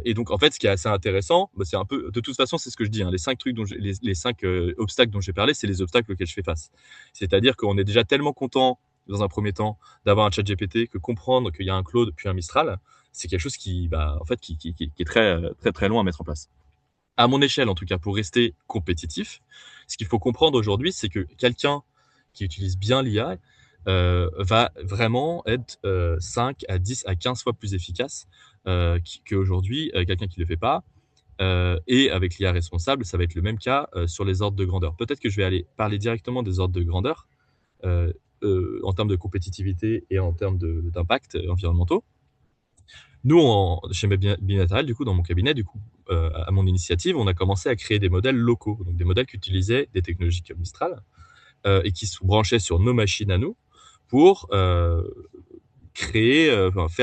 Et donc, en fait, ce qui est assez intéressant, c'est un peu, de toute façon, c'est ce que je dis, hein, les 5 trucs les 5 obstacles dont j'ai parlé, c'est les obstacles auxquels je fais face. C'est-à-dire qu'on est déjà tellement content, dans un premier temps, d'avoir un chat GPT que comprendre qu'il y a un Claude puis un Mistral, c'est quelque chose qui est très, très, très loin à mettre en place. À mon échelle, en tout cas, pour rester compétitif, ce qu'il faut comprendre aujourd'hui, c'est que quelqu'un qui utilise bien l'IA va vraiment être 5 à 10 à 15 fois plus efficace qu'aujourd'hui, quelqu'un qui ne le fait pas. Et avec l'IA responsable, ça va être le même cas sur les ordres de grandeur. Peut-être que je vais aller parler directement des ordres de grandeur en termes de compétitivité et en termes d'impact environnementaux. Nous, chez Binateral, du coup, dans mon cabinet, à mon initiative, on a commencé à créer des modèles locaux, donc des modèles qui utilisaient des technologies comme Mistral et qui se branchaient sur nos machines à nous pour faire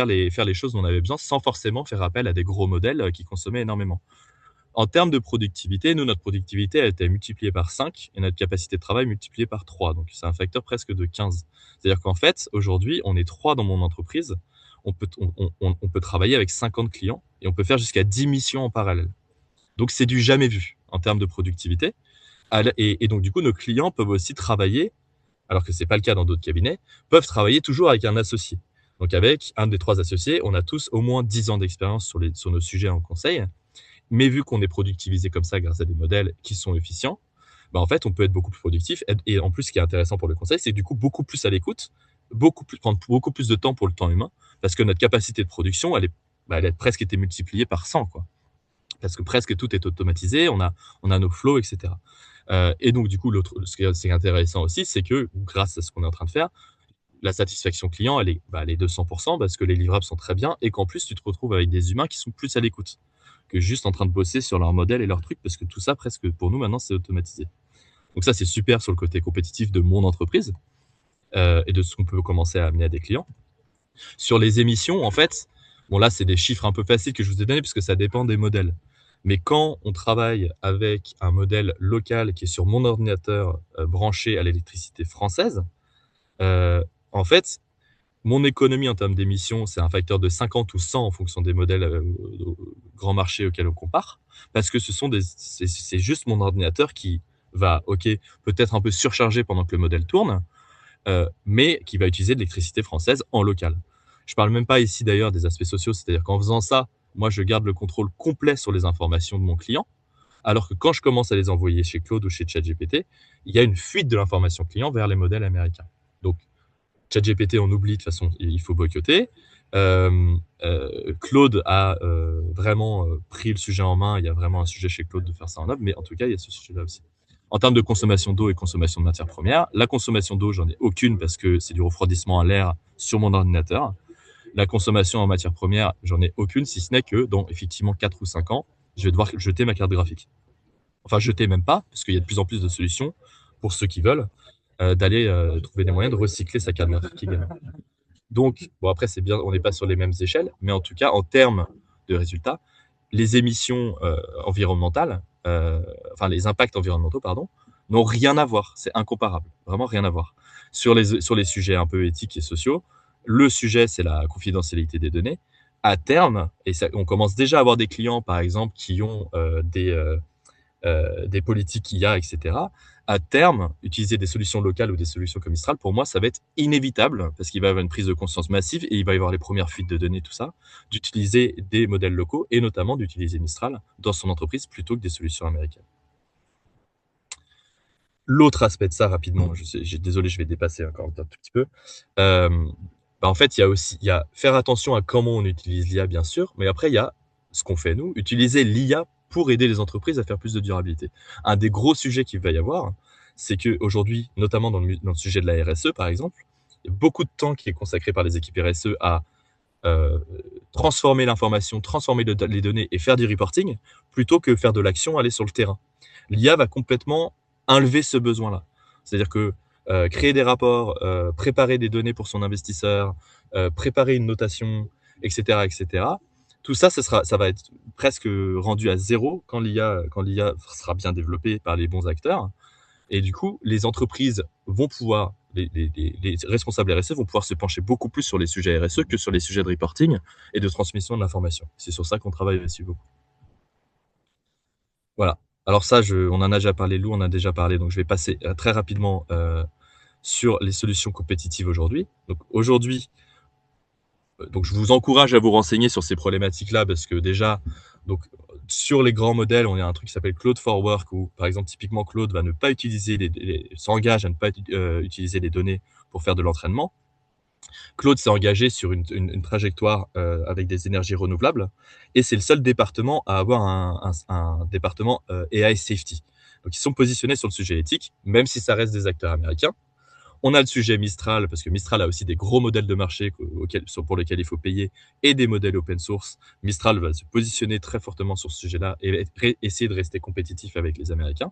les choses dont on avait besoin sans forcément faire appel à des gros modèles qui consommaient énormément. En termes de productivité, notre productivité a été multipliée par 5 et notre capacité de travail multipliée par 3. Donc, c'est un facteur presque de 15. C'est-à-dire qu'en fait, aujourd'hui, on est 3 dans mon entreprise. On peut travailler avec 50 clients et on peut faire jusqu'à 10 missions en parallèle. Donc, c'est du jamais vu en termes de productivité. Et donc, du coup, nos clients peuvent aussi travailler, alors que ce n'est pas le cas dans d'autres cabinets, peuvent travailler toujours avec un associé. Donc, avec un des 3 associés, on a tous au moins 10 ans d'expérience sur nos sujets en conseil. Mais vu qu'on est productivisé comme ça grâce à des modèles qui sont efficients, en fait, on peut être beaucoup plus productif. Et en plus, ce qui est intéressant pour le conseil, c'est du coup beaucoup plus à l'écoute, prendre beaucoup plus de temps pour le temps humain, parce que notre capacité de production, elle a presque été multipliée par 100, quoi. Parce que presque tout est automatisé, on a nos flows, etc. Et donc, du coup, ce qui est intéressant aussi, c'est que grâce à ce qu'on est en train de faire, la satisfaction client, elle est de 100% parce que les livrables sont très bien et qu'en plus, tu te retrouves avec des humains qui sont plus à l'écoute que juste en train de bosser sur leur modèle et leurs trucs, parce que tout ça, presque pour nous, maintenant, c'est automatisé. Donc ça, c'est super sur le côté compétitif de mon entreprise et de ce qu'on peut commencer à amener à des clients. Sur les émissions, en fait, bon là, c'est des chiffres un peu faciles que je vous ai donnés, parce que ça dépend des modèles. Mais quand on travaille avec un modèle local qui est sur mon ordinateur branché à l'électricité française, en fait, mon économie en termes d'émissions, c'est un facteur de 50 ou 100 en fonction des modèles grand marché auxquels on compare, parce que c'est juste mon ordinateur qui va, peut-être un peu surchargé pendant que le modèle tourne, mais qui va utiliser de l'électricité française en local. Je ne parle même pas ici d'ailleurs des aspects sociaux, c'est-à-dire qu'en faisant ça, moi, je garde le contrôle complet sur les informations de mon client, alors que quand je commence à les envoyer chez Claude ou chez ChatGPT, il y a une fuite de l'information client vers les modèles américains. Donc, ChatGPT, on oublie, de toute façon, il faut boycotter. Claude a vraiment pris le sujet en main. Il y a vraiment un sujet chez Claude de faire ça en œuvre, mais en tout cas, il y a ce sujet-là aussi. En termes de consommation d'eau et consommation de matières premières, la consommation d'eau, j'en ai aucune parce que c'est du refroidissement à l'air sur mon ordinateur. La consommation en matières premières, j'en ai aucune, si ce n'est que dans effectivement 4 ou 5 ans, je vais devoir jeter ma carte graphique. Enfin, jeter même pas, parce qu'il y a de plus en plus de solutions pour ceux qui veulent d'aller trouver des moyens de recycler sa carte graphique également. Donc, bon, après, c'est bien, on n'est pas sur les mêmes échelles, mais en tout cas, en termes de résultats, les émissions environnementales, enfin les impacts environnementaux, pardon, n'ont rien à voir. C'est incomparable, vraiment rien à voir. Sur les sujets un peu éthiques et sociaux, le sujet, c'est la confidentialité des données. À terme, et ça, on commence déjà à avoir des clients, par exemple, qui ont des politiques IA, etc. À terme, utiliser des solutions locales ou des solutions comme Mistral, pour moi, ça va être inévitable parce qu'il va y avoir une prise de conscience massive et il va y avoir les premières fuites de données, tout ça, d'utiliser des modèles locaux et notamment d'utiliser Mistral dans son entreprise plutôt que des solutions américaines. L'autre aspect de ça, rapidement, désolé, je vais dépasser encore un tout petit peu. En fait, il y a faire attention à comment on utilise l'IA, bien sûr, mais après, il y a ce qu'on fait, nous, utiliser l'IA pour aider les entreprises à faire plus de durabilité. Un des gros sujets qu'il va y avoir, c'est qu'aujourd'hui, notamment dans le sujet de la RSE, par exemple, il y a beaucoup de temps qui est consacré par les équipes RSE à transformer l'information, transformer les données et faire du reporting, plutôt que faire de l'action, aller sur le terrain. L'IA va complètement enlever ce besoin-là. C'est-à-dire que créer des rapports, préparer des données pour son investisseur, préparer une notation, etc., etc., tout ça, ça va être presque rendu à zéro quand l'IA sera bien développée par les bons acteurs. Et du coup, les entreprises vont pouvoir, les responsables RSE vont pouvoir se pencher beaucoup plus sur les sujets RSE que sur les sujets de reporting et de transmission de l'information. C'est sur ça qu'on travaille aussi beaucoup. Voilà. Alors ça, on en a déjà parlé, Lou, on en a déjà parlé, donc je vais passer très rapidement sur les solutions compétitives aujourd'hui. Donc aujourd'hui, donc je vous encourage à vous renseigner sur ces problématiques-là parce que déjà, donc sur les grands modèles, on a un truc qui s'appelle Claude for Work où, par exemple, typiquement Claude va ne pas utiliser s'engage à ne pas utiliser les données pour faire de l'entraînement. Claude s'est engagé sur une trajectoire avec des énergies renouvelables et c'est le seul département à avoir un département AI Safety. Donc, ils sont positionnés sur le sujet éthique, même si ça reste des acteurs américains. On a le sujet Mistral, parce que Mistral a aussi des gros modèles de marché pour lesquels il faut payer et des modèles open source. Mistral va se positionner très fortement sur ce sujet-là et essayer de rester compétitif avec les Américains.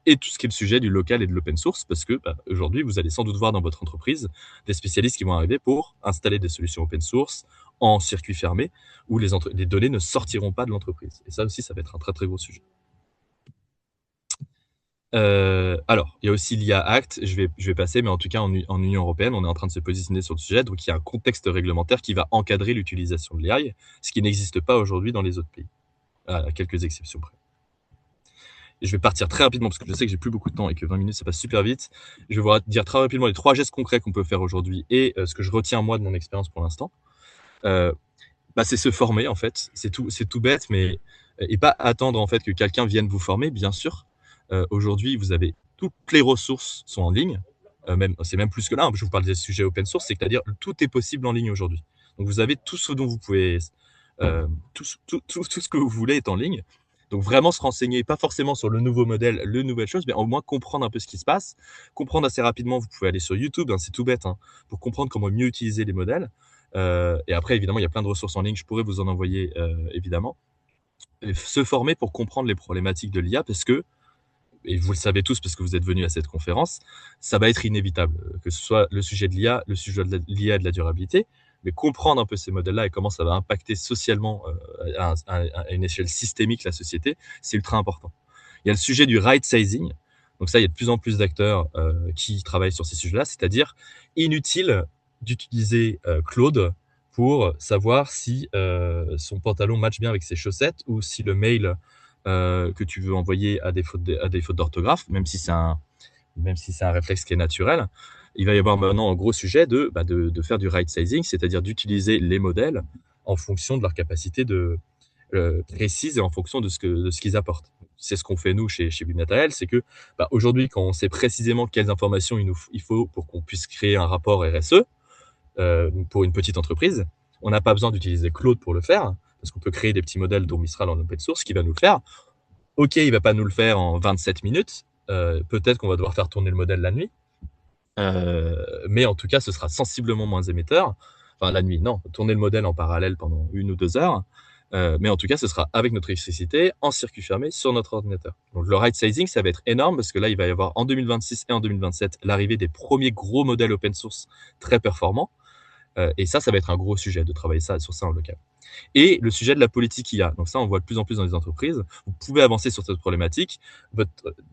Et tout ce qui est le sujet du local et de l'open source, parce que aujourd'hui, vous allez sans doute voir dans votre entreprise des spécialistes qui vont arriver pour installer des solutions open source en circuit fermé, où les données ne sortiront pas de l'entreprise. Et ça aussi, ça va être un très très gros sujet. Alors, il y a aussi l'IA Act, je vais passer, mais en tout cas, en Union européenne, on est en train de se positionner sur le sujet, donc il y a un contexte réglementaire qui va encadrer l'utilisation de l'IA, ce qui n'existe pas aujourd'hui dans les autres pays, à quelques exceptions près. Et je vais partir très rapidement, parce que je sais que j'ai plus beaucoup de temps et que 20 minutes, ça passe super vite. Je vais vous dire très rapidement les 3 gestes concrets qu'on peut faire aujourd'hui et ce que je retiens, moi, de mon expérience pour l'instant. C'est se former, en fait. C'est tout bête, mais et pas attendre, en fait, que quelqu'un vienne vous former, bien sûr. Aujourd'hui, vous avez toutes les ressources sont en ligne. C'est même plus que là, hein, je vous parle des sujets open source, c'est-à-dire tout est possible en ligne aujourd'hui. Donc, vous avez tout ce dont vous pouvez, tout ce que vous voulez est en ligne. Donc, vraiment se renseigner, pas forcément sur le nouveau modèle, le nouvelle chose, mais au moins comprendre un peu ce qui se passe. Comprendre assez rapidement, vous pouvez aller sur YouTube, hein, c'est tout bête, hein, pour comprendre comment mieux utiliser les modèles. Et après, évidemment, il y a plein de ressources en ligne, je pourrais vous en envoyer, évidemment. Et se former pour comprendre les problématiques de l'IA, parce que, et vous le savez tous parce que vous êtes venus à cette conférence, ça va être inévitable, que ce soit le sujet de l'IA, le sujet de l'IA et de la durabilité, mais comprendre un peu ces modèles-là et comment ça va impacter socialement à une échelle systémique la société, c'est ultra important. Il y a le sujet du right sizing. Donc ça, il y a de plus en plus d'acteurs qui travaillent sur ces sujets-là, c'est-à-dire inutile d'utiliser Claude pour savoir si son pantalon match bien avec ses chaussettes ou si le mail que tu veux envoyer à des fautes d'orthographe, même si c'est un réflexe qui est naturel. Il va y avoir maintenant un gros sujet de faire du right sizing, c'est-à-dire d'utiliser les modèles en fonction de leur capacité de précises et en fonction de ce qu'ils apportent. C'est ce qu'on fait nous chez Bimatériel, c'est que aujourd'hui, quand on sait précisément quelles informations il faut pour qu'on puisse créer un rapport RSE pour une petite entreprise, on n'a pas besoin d'utiliser Claude pour le faire, parce qu'on peut créer des petits modèles dont Mistral en open source qui va nous le faire. Ok, il va pas nous le faire en 27 minutes. Peut-être qu'on va devoir faire tourner le modèle la nuit. Mais en tout cas, ce sera sensiblement moins émetteur. Enfin, la nuit, non. Tourner le modèle en parallèle pendant 1 ou 2 heures. Mais en tout cas, ce sera avec notre électricité, en circuit fermé, sur notre ordinateur. Donc, le right sizing, ça va être énorme parce que là, il va y avoir en 2026 et en 2027 l'arrivée des premiers gros modèles open source très performants. Et ça va être un gros sujet de travailler sur ça en local. Et le sujet de la politique IA. Donc ça, on voit de plus en plus dans les entreprises. Vous pouvez avancer sur cette problématique.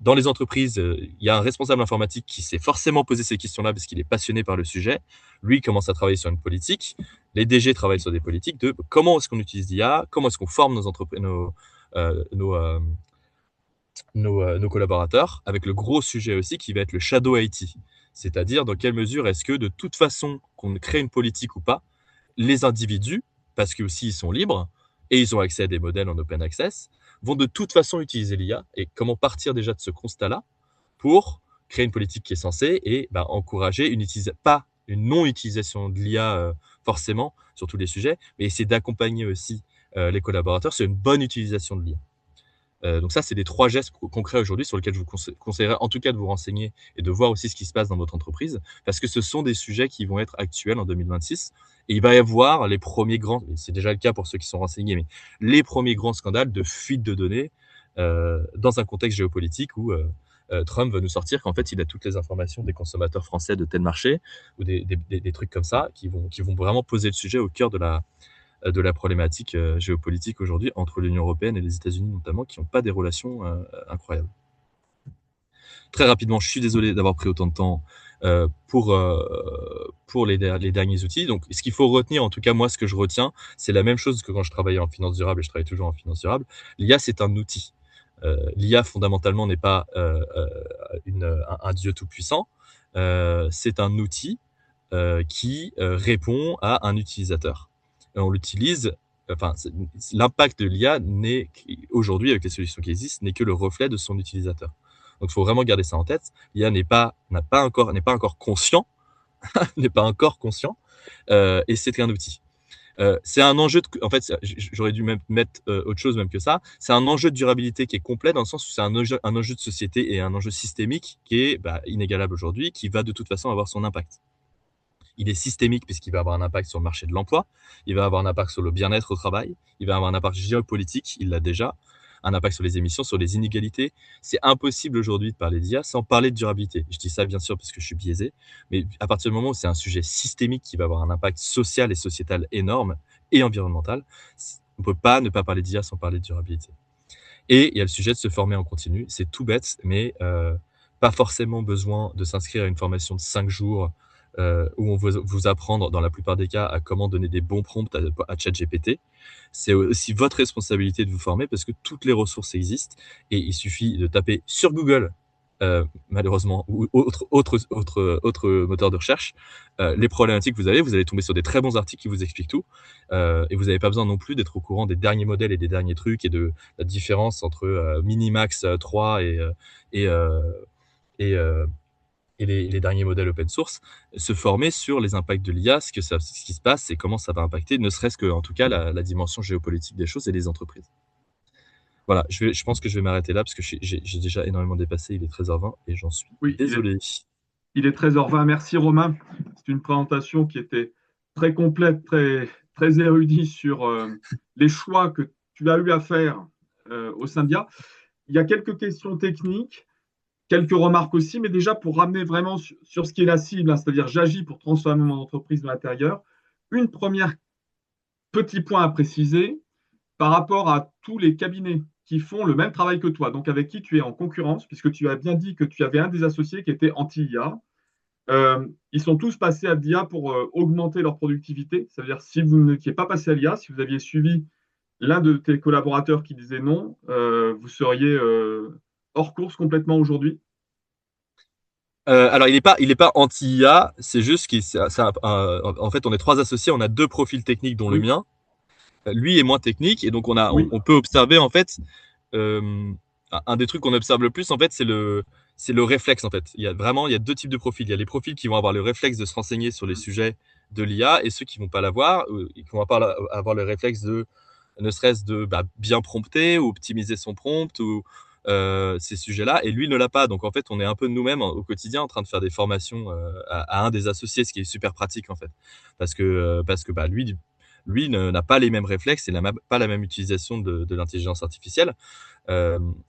Dans les entreprises, il y a un responsable informatique qui s'est forcément posé ces questions-là parce qu'il est passionné par le sujet. Lui commence à travailler sur une politique. Les DG travaillent sur des politiques de comment est-ce qu'on utilise l'IA, comment est-ce qu'on forme nos collaborateurs, avec le gros sujet aussi qui va être le shadow IT. C'est-à-dire dans quelle mesure est-ce que de toute façon qu'on crée une politique ou pas, les individus, parce que aussi ils sont libres et ils ont accès à des modèles en open access, vont de toute façon utiliser l'IA. Et comment partir déjà de ce constat-là pour créer une politique qui est censée et encourager pas une non-utilisation de l'IA forcément sur tous les sujets, mais essayer d'accompagner aussi les collaborateurs sur une bonne utilisation de l'IA. Donc ça, c'est les 3 gestes concrets aujourd'hui sur lesquels je vous conseillerais en tout cas de vous renseigner et de voir aussi ce qui se passe dans votre entreprise, parce que ce sont des sujets qui vont être actuels en 2026. Et il va y avoir les premiers grands, c'est déjà le cas pour ceux qui sont renseignés, mais les premiers grands scandales de fuite de données dans un contexte géopolitique où Trump va nous sortir qu'en fait, il a toutes les informations des consommateurs français de tel marché ou des trucs comme ça qui vont vraiment poser le sujet au cœur de la problématique géopolitique aujourd'hui entre l'Union européenne et les États-Unis notamment, qui n'ont pas des relations incroyables. Très rapidement, je suis désolé d'avoir pris autant de temps pour les derniers outils. Donc, ce qu'il faut retenir, en tout cas moi, ce que je retiens, c'est la même chose que quand je travaillais en finance durable et je travaille toujours en finance durable. L'IA, c'est un outil. L'IA, fondamentalement, n'est pas un dieu tout-puissant. C'est un outil qui répond à un utilisateur. On l'utilise, l'impact de l'IA aujourd'hui, avec les solutions qui existent, n'est que le reflet de son utilisateur. Donc, il faut vraiment garder ça en tête. L'IA n'est pas encore conscient, n'est pas encore conscient, et c'est un outil. C'est un enjeu en fait, j'aurais dû même mettre autre chose même que ça. C'est un enjeu de durabilité qui est complet dans le sens où c'est un enjeu de société et un enjeu systémique qui est inégalable aujourd'hui, qui va de toute façon avoir son impact. Il est systémique puisqu'il va avoir un impact sur le marché de l'emploi, il va avoir un impact sur le bien-être au travail, il va avoir un impact géopolitique, il l'a déjà, un impact sur les émissions, sur les inégalités. C'est impossible aujourd'hui de parler d'IA sans parler de durabilité. Je dis ça bien sûr parce que je suis biaisé, mais à partir du moment où c'est un sujet systémique qui va avoir un impact social et sociétal énorme et environnemental, on ne peut pas ne pas parler d'IA sans parler de durabilité. Et il y a le sujet de se former en continu. C'est tout bête, mais pas forcément besoin de s'inscrire à une formation de 5 jours où on va vous apprendre, dans la plupart des cas, à comment donner des bons prompts à ChatGPT. C'est aussi votre responsabilité de vous former parce que toutes les ressources existent et il suffit de taper sur Google, malheureusement, ou autre moteur de recherche, les problématiques que vous allez tomber sur des très bons articles qui vous expliquent tout. Et vous n'avez pas besoin non plus d'être au courant des derniers modèles et des derniers trucs et de la différence entre Minimax 3 et les derniers modèles open source, se former sur les impacts de l'IA, ce qui se passe et comment ça va impacter, ne serait-ce que, en tout cas, la dimension géopolitique des choses et des entreprises. Voilà, je pense que je vais m'arrêter là parce que j'ai déjà énormément dépassé, il est 13h20 et j'en suis désolé. Il est 13h20, merci Romain. C'est une présentation qui était très complète, très érudite sur les choix que tu as eu à faire au sein d'IA. Il y a quelques questions techniques. Quelques remarques aussi, mais déjà pour ramener vraiment sur ce qui est la cible, hein, c'est-à-dire j'agis pour transformer mon entreprise de l'intérieur. Une première petit point à préciser par rapport à tous les cabinets qui font le même travail que toi, donc avec qui tu es en concurrence, puisque tu as bien dit que tu avais un des associés qui était anti-IA. Ils sont tous passés à l'IA pour augmenter leur productivité. Ça veut dire si vous n'étiez pas passé à l'IA, si vous aviez suivi l'un de tes collaborateurs qui disait non, vous seriez hors course complètement aujourd'hui. Alors, il est pas anti-IA, c'est juste en fait, on est 3 associés, on a 2 profils techniques, dont le mien. Lui est moins technique et donc Oui, on peut observer en fait un des trucs qu'on observe le plus en fait c'est le réflexe en fait. Il y a deux types de profils. Il y a les profils qui vont avoir le réflexe de se renseigner sur les sujets de l'IA et ceux qui vont pas l'avoir, qui vont pas avoir le réflexe de ne serait-ce de bien prompter ou optimiser son prompt ou ces sujets-là. Et lui ne l'a pas. Donc en fait, on est un peu nous-mêmes au quotidien en train de faire des formations à un des associés, ce qui est super pratique en fait, parce que lui n'a pas les mêmes réflexes et n'a pas la même utilisation de l'intelligence artificielle.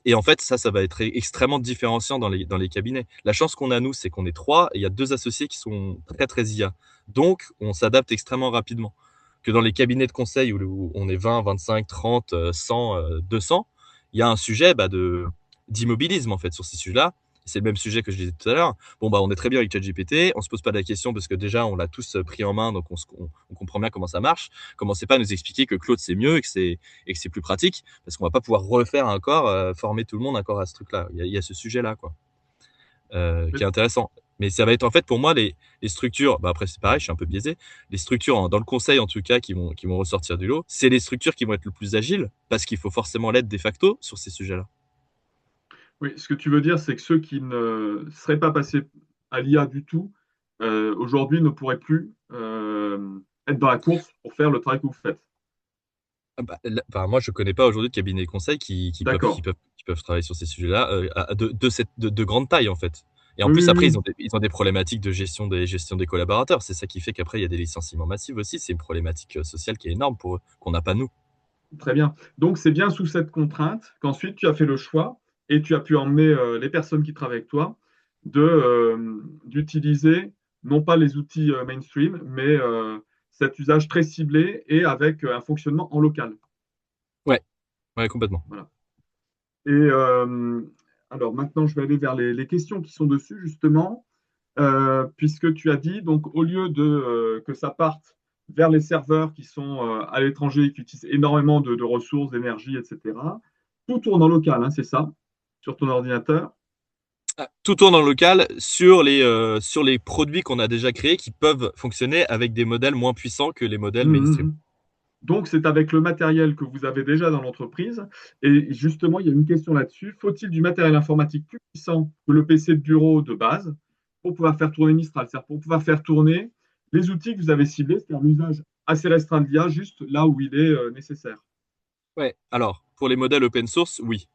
Et en fait, ça va être extrêmement différenciant dans les cabinets. La chance qu'on a, nous, c'est qu'on est 3 et il y a 2 associés qui sont très, très IA. Donc, on s'adapte extrêmement rapidement. Que dans les cabinets de conseil où on est 20, 25, 30, 100, 200, il y a un sujet d'immobilisme, en fait, sur ces sujets-là. C'est le même sujet que je disais tout à l'heure. Bon, on est très bien avec ChatGPT, on se pose pas la question parce que déjà, on l'a tous pris en main, donc on comprend bien comment ça marche. Commencez pas à nous expliquer que Claude, c'est mieux et que c'est plus pratique parce qu'on va pas pouvoir refaire encore, former tout le monde encore à ce truc-là. Il y a ce sujet-là, quoi, qui est intéressant. Mais ça va être en fait pour moi les structures. Après c'est pareil, je suis un peu biaisé. Les structures dans le conseil en tout cas qui vont ressortir du lot, c'est les structures qui vont être le plus agiles parce qu'il faut forcément l'être de facto sur ces sujets-là. oui. Ce que tu veux dire, c'est que ceux qui ne seraient pas passés à l'IA du tout, aujourd'hui ne pourraient plus être dans la course pour faire le travail que vous faites. Moi je connais pas aujourd'hui de cabinet de conseil D'accord. qui peuvent travailler sur ces sujets-là de grande taille en fait. Et en Oui, plus oui, après oui. ils ont des problématiques de gestion des collaborateurs. C'est ça qui fait qu'après il y a des licenciements massifs aussi. C'est une problématique sociale qui est énorme pour eux qu'on n'a pas nous. Très bien. Donc, c'est bien sous cette contrainte qu'ensuite tu as fait le choix et tu as pu emmener les personnes qui travaillent avec toi d'utiliser non pas les outils mainstream, mais cet usage très ciblé et avec un fonctionnement en local. Ouais, ouais complètement. Voilà. Et alors maintenant, je vais aller vers les questions qui sont dessus, justement, puisque tu as dit, donc, au lieu que ça parte vers les serveurs qui sont à l'étranger et qui utilisent énormément de ressources, d'énergie, etc., tout tourne en local, hein, c'est ça, sur ton ordinateur. Tout tourne en local sur les produits qu'on a déjà créés qui peuvent fonctionner avec des modèles moins puissants que les modèles Hum, hum, mainstream. hum. Donc, c'est avec le matériel que vous avez déjà dans l'entreprise. Et justement, il y a une question là-dessus. Faut-il du matériel informatique plus puissant que le PC de bureau de base pour pouvoir faire tourner Mistral, c'est-à-dire pour pouvoir faire tourner les outils que vous avez ciblés, c'est-à-dire l'usage assez restreint de l'IA, juste là où il est nécessaire. Ouais. Alors, pour les modèles open source, oui.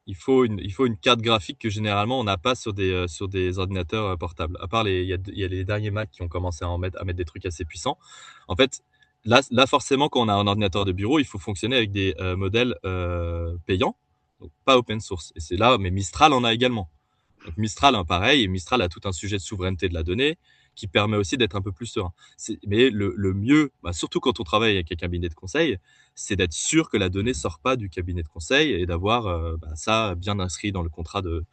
Il faut une carte graphique que généralement on n'a pas sur des ordinateurs portables. À part il y a les derniers Mac qui ont commencé à mettre des trucs assez puissants. En fait, là forcément, quand on a un ordinateur de bureau, il faut fonctionner avec des modèles payants, donc pas open source. Et c'est là, mais Mistral en a également. Donc Mistral, hein, pareil, et Mistral a tout un sujet de souveraineté de la donnée qui permet aussi d'être un peu plus serein. Mais le mieux, surtout quand on travaille avec un cabinet de conseil, c'est d'être sûr que la donnée sort pas du cabinet de conseil et d'avoir ça bien inscrit dans le contrat de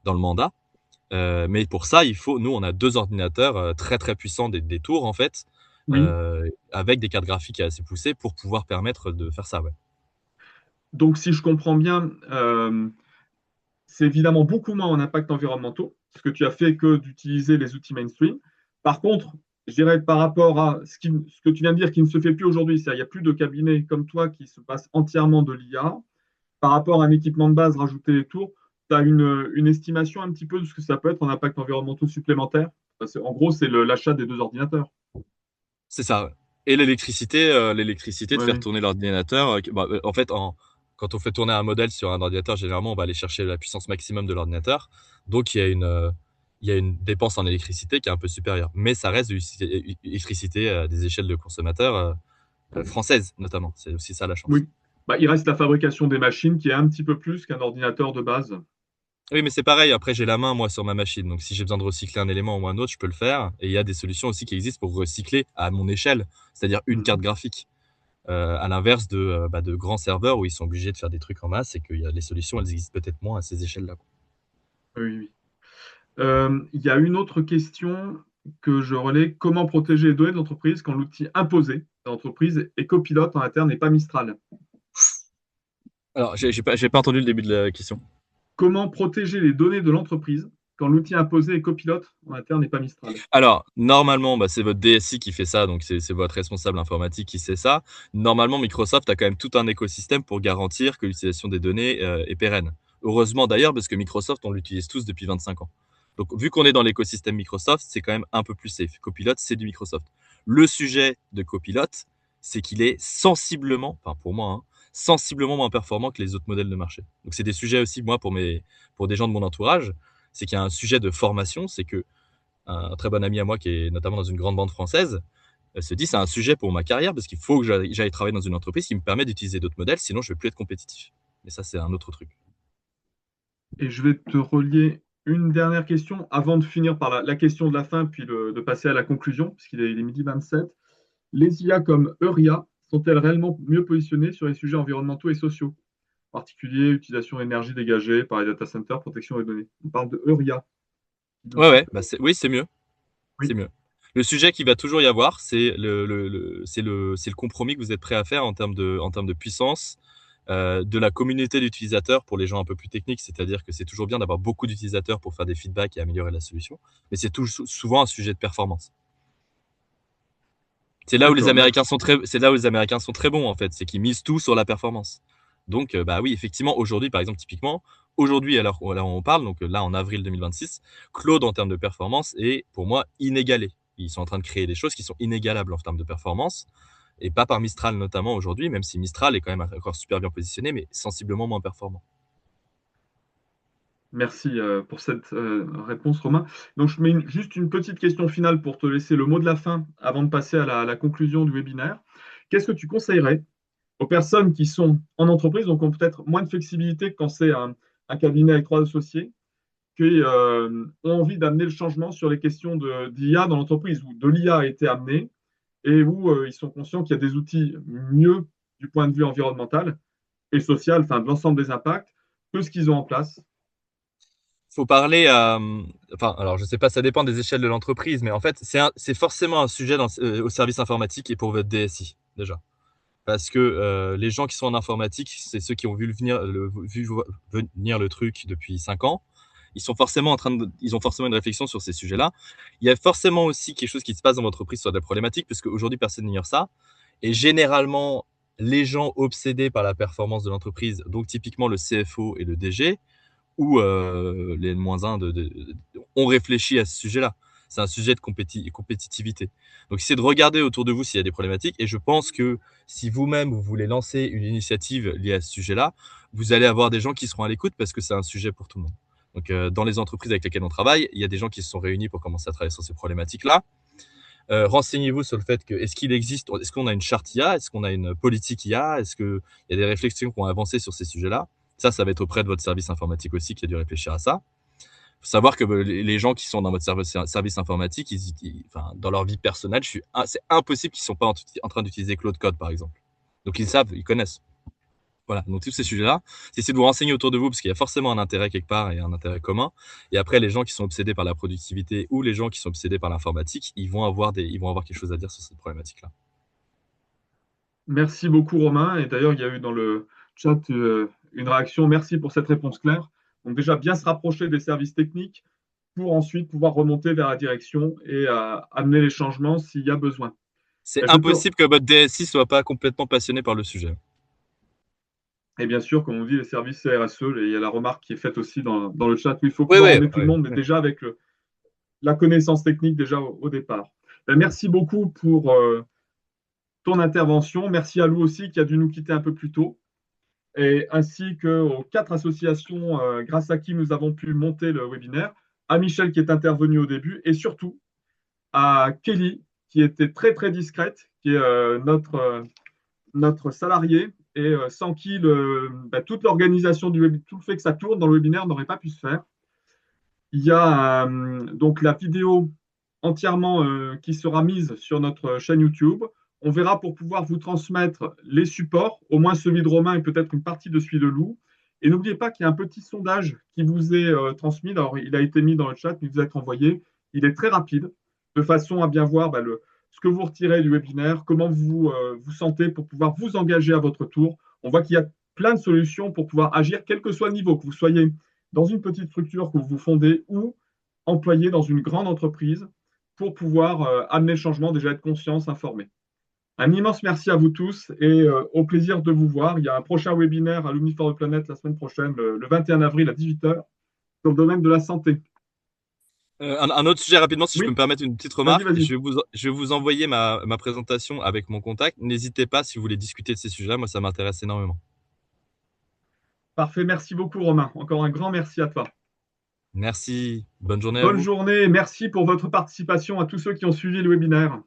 dans le mandat. Mais pour ça, nous, on a 2 ordinateurs très très puissants, des tours en fait, Oui. avec des cartes graphiques assez poussées pour pouvoir permettre de faire ça. Ouais. Donc, si je comprends bien, c'est évidemment beaucoup moins en impact environnementaux, parce que tu as fait que d'utiliser les outils mainstream. Par contre, je dirais par rapport à ce que tu viens de dire qui ne se fait plus aujourd'hui, c'est-à-dire il n'y a plus de cabinets comme toi qui se passent entièrement de l'IA, par rapport à un équipement de base, rajouter les tours, tu as une estimation un petit peu de ce que ça peut être en impact environnemental supplémentaire. En gros, c'est l'achat des 2 ordinateurs. C'est ça. Ouais. Et l'électricité de Oui, faire oui. tourner l'ordinateur. En fait, quand on fait tourner un modèle sur un ordinateur, généralement, on va aller chercher la puissance maximum de l'ordinateur. Donc, il y a une dépense en électricité qui est un peu supérieure. Mais ça reste de l'électricité à des échelles de consommateurs françaises, notamment. C'est aussi ça la chance. Oui. Bah, il reste la fabrication des machines qui est un petit peu plus qu'un ordinateur de base. Oui, mais c'est pareil. Après, j'ai la main, moi, sur ma machine. Donc, si j'ai besoin de recycler un élément ou un autre, je peux le faire. Et il y a des solutions aussi qui existent pour recycler à mon échelle, c'est-à-dire une carte Mhm. graphique. À l'inverse de grands serveurs où ils sont obligés de faire des trucs en masse et que les solutions, elles existent peut-être moins à ces échelles-là. Oui, oui. Il y a une autre question que je relais. Comment protéger les données de l'entreprise quand l'outil imposé de l'entreprise est copilote en interne et pas Mistral? Alors, j'ai pas entendu le début de la question. Comment protéger les données de l'entreprise quand l'outil imposé est Copilot en interne et pas Mistral? Alors, normalement, c'est votre DSI qui fait ça, donc c'est votre responsable informatique qui sait ça. Normalement, Microsoft a quand même tout un écosystème pour garantir que l'utilisation des données est pérenne. Heureusement d'ailleurs, parce que Microsoft, on l'utilise tous depuis 25 ans. Donc, vu qu'on est dans l'écosystème Microsoft, c'est quand même un peu plus safe. Copilot, c'est du Microsoft. Le sujet de Copilot, c'est qu'il est sensiblement, enfin pour moi, hein, sensiblement moins performant que les autres modèles de marché. Donc, c'est des sujets aussi, moi, pour des gens de mon entourage, c'est qu'il y a un sujet de formation, c'est que un très bon ami à moi qui est notamment dans une grande banque française se dit c'est un sujet pour ma carrière parce qu'il faut que j'aille travailler dans une entreprise qui me permet d'utiliser d'autres modèles, sinon je ne vais plus être compétitif. Mais ça, c'est un autre truc. Et je vais te relier une dernière question avant de finir par la question de la fin, puis de passer à la conclusion, puisqu'il est 12h27. Les IA comme Euria sont-elles réellement mieux positionnées sur les sujets environnementaux et sociaux, en particulier utilisation d'énergie dégagée par les data centers, protection des données? On parle de Euria. Ouais, oui, c'est mieux. Oui. C'est mieux. Le sujet qui va toujours y avoir, c'est le compromis que vous êtes prêt à faire en termes de puissance de la communauté d'utilisateurs pour les gens un peu plus techniques, c'est-à-dire que c'est toujours bien d'avoir beaucoup d'utilisateurs pour faire des feedbacks et améliorer la solution, mais c'est souvent un sujet de performance. C'est là où les Américains sont très bons en fait, c'est qu'ils misent tout sur la performance. Donc oui, effectivement, aujourd'hui, par exemple, typiquement, aujourd'hui, alors on parle, donc là en avril 2026, Claude en termes de performance est pour moi inégalé. Ils sont en train de créer des choses qui sont inégalables en termes de performance, et pas par Mistral notamment aujourd'hui, même si Mistral est quand même encore super bien positionné, mais sensiblement moins performant. Merci pour cette réponse, Romain. Donc, je mets juste une petite question finale pour te laisser le mot de la fin avant de passer à la conclusion du webinaire. Qu'est-ce que tu conseillerais aux personnes qui sont en entreprise, donc ont peut-être moins de flexibilité quand c'est un cabinet avec 3 associés, qui ont envie d'amener le changement sur les questions d'IA dans l'entreprise, où de l'IA a été amené et où ils sont conscients qu'il y a des outils mieux du point de vue environnemental et social, enfin de l'ensemble des impacts, que ce qu'ils ont en place? Faut parler alors je sais pas, ça dépend des échelles de l'entreprise, mais en fait, c'est forcément un sujet au service informatique et pour votre DSI, déjà. Parce que les gens qui sont en informatique, c'est ceux qui ont vu venir le truc depuis 5 ans. Ils ont forcément une réflexion sur ces sujets-là. Il y a forcément aussi quelque chose qui se passe dans votre entreprise sur des problématiques, parce qu'aujourd'hui, personne n'ignore ça. Et généralement, les gens obsédés par la performance de l'entreprise, donc typiquement le CFO et le DG, ou les N-1 ont réfléchi à ce sujet-là. C'est un sujet de compétitivité. Donc, essayez de regarder autour de vous s'il y a des problématiques. Et je pense que si vous-même, vous voulez lancer une initiative liée à ce sujet-là, vous allez avoir des gens qui seront à l'écoute parce que c'est un sujet pour tout le monde. Donc, dans les entreprises avec lesquelles on travaille, il y a des gens qui se sont réunis pour commencer à travailler sur ces problématiques-là. Renseignez-vous sur le fait que est-ce qu'on a une charte IA, est-ce qu'on a une politique IA, est-ce qu'il y a des réflexions qui ont avancé sur ces sujets-là. Ça va être auprès de votre service informatique aussi qui a dû réfléchir à ça. Il faut savoir que les gens qui sont dans votre service informatique, dans leur vie personnelle, c'est impossible qu'ils ne soient pas en train d'utiliser Claude Code, par exemple. Donc, ils savent, ils connaissent. Voilà, donc tous ces sujets-là, c'est essayer de vous renseigner autour de vous parce qu'il y a forcément un intérêt quelque part et un intérêt commun. Et après, les gens qui sont obsédés par la productivité ou les gens qui sont obsédés par l'informatique, ils vont avoir quelque chose à dire sur cette problématique-là. Merci beaucoup, Romain. Et d'ailleurs, il y a eu dans le chat une réaction. Merci pour cette réponse claire. Donc déjà, bien se rapprocher des services techniques pour ensuite pouvoir remonter vers la direction et amener les changements s'il y a besoin. C'est impossible que votre DSI ne soit pas complètement passionné par le sujet. Et bien sûr, comme on dit, les services CRSE, il y a la remarque qui est faite aussi dans le chat où il faut pouvoir emmener tout le monde, mais déjà avec la connaissance technique déjà au départ. Merci beaucoup pour ton intervention. Merci à Lou aussi qui a dû nous quitter un peu plus tôt. Et ainsi qu'aux 4 associations grâce à qui nous avons pu monter le webinaire, à Michel qui est intervenu au début et surtout à Kelly qui était très très discrète, qui est notre salarié et sans qui toute l'organisation du webinaire, tout le fait que ça tourne dans le webinaire n'aurait pas pu se faire. Il y a donc la vidéo entièrement qui sera mise sur notre chaîne YouTube. On verra pour pouvoir vous transmettre les supports, au moins celui de Romain et peut-être une partie de celui de Lou. Et n'oubliez pas qu'il y a un petit sondage qui vous est transmis. Alors, il a été mis dans le chat, mais vous êtes envoyé. Il est très rapide, de façon à bien voir ce que vous retirez du webinaire, comment vous vous sentez pour pouvoir vous engager à votre tour. On voit qu'il y a plein de solutions pour pouvoir agir, quel que soit le niveau, que vous soyez dans une petite structure que vous fondez ou employé dans une grande entreprise pour pouvoir amener le changement, déjà être conscient, s'informer. Un immense merci à vous tous et au plaisir de vous voir. Il y a un prochain webinaire Alumni for the Planet la semaine prochaine, le 21 avril à 18h, sur le domaine de la santé. Un autre sujet rapidement, si je Oui. peux me permettre une petite Vas-y, remarque. vas-y. Je vais vous envoyer ma présentation avec mon contact. N'hésitez pas si vous voulez discuter de ces sujets. Moi, ça m'intéresse énormément. Parfait, merci beaucoup Romain. Encore un grand merci à toi. Merci. Bonne journée à Bonne vous. journée et merci pour votre participation à tous ceux qui ont suivi le webinaire.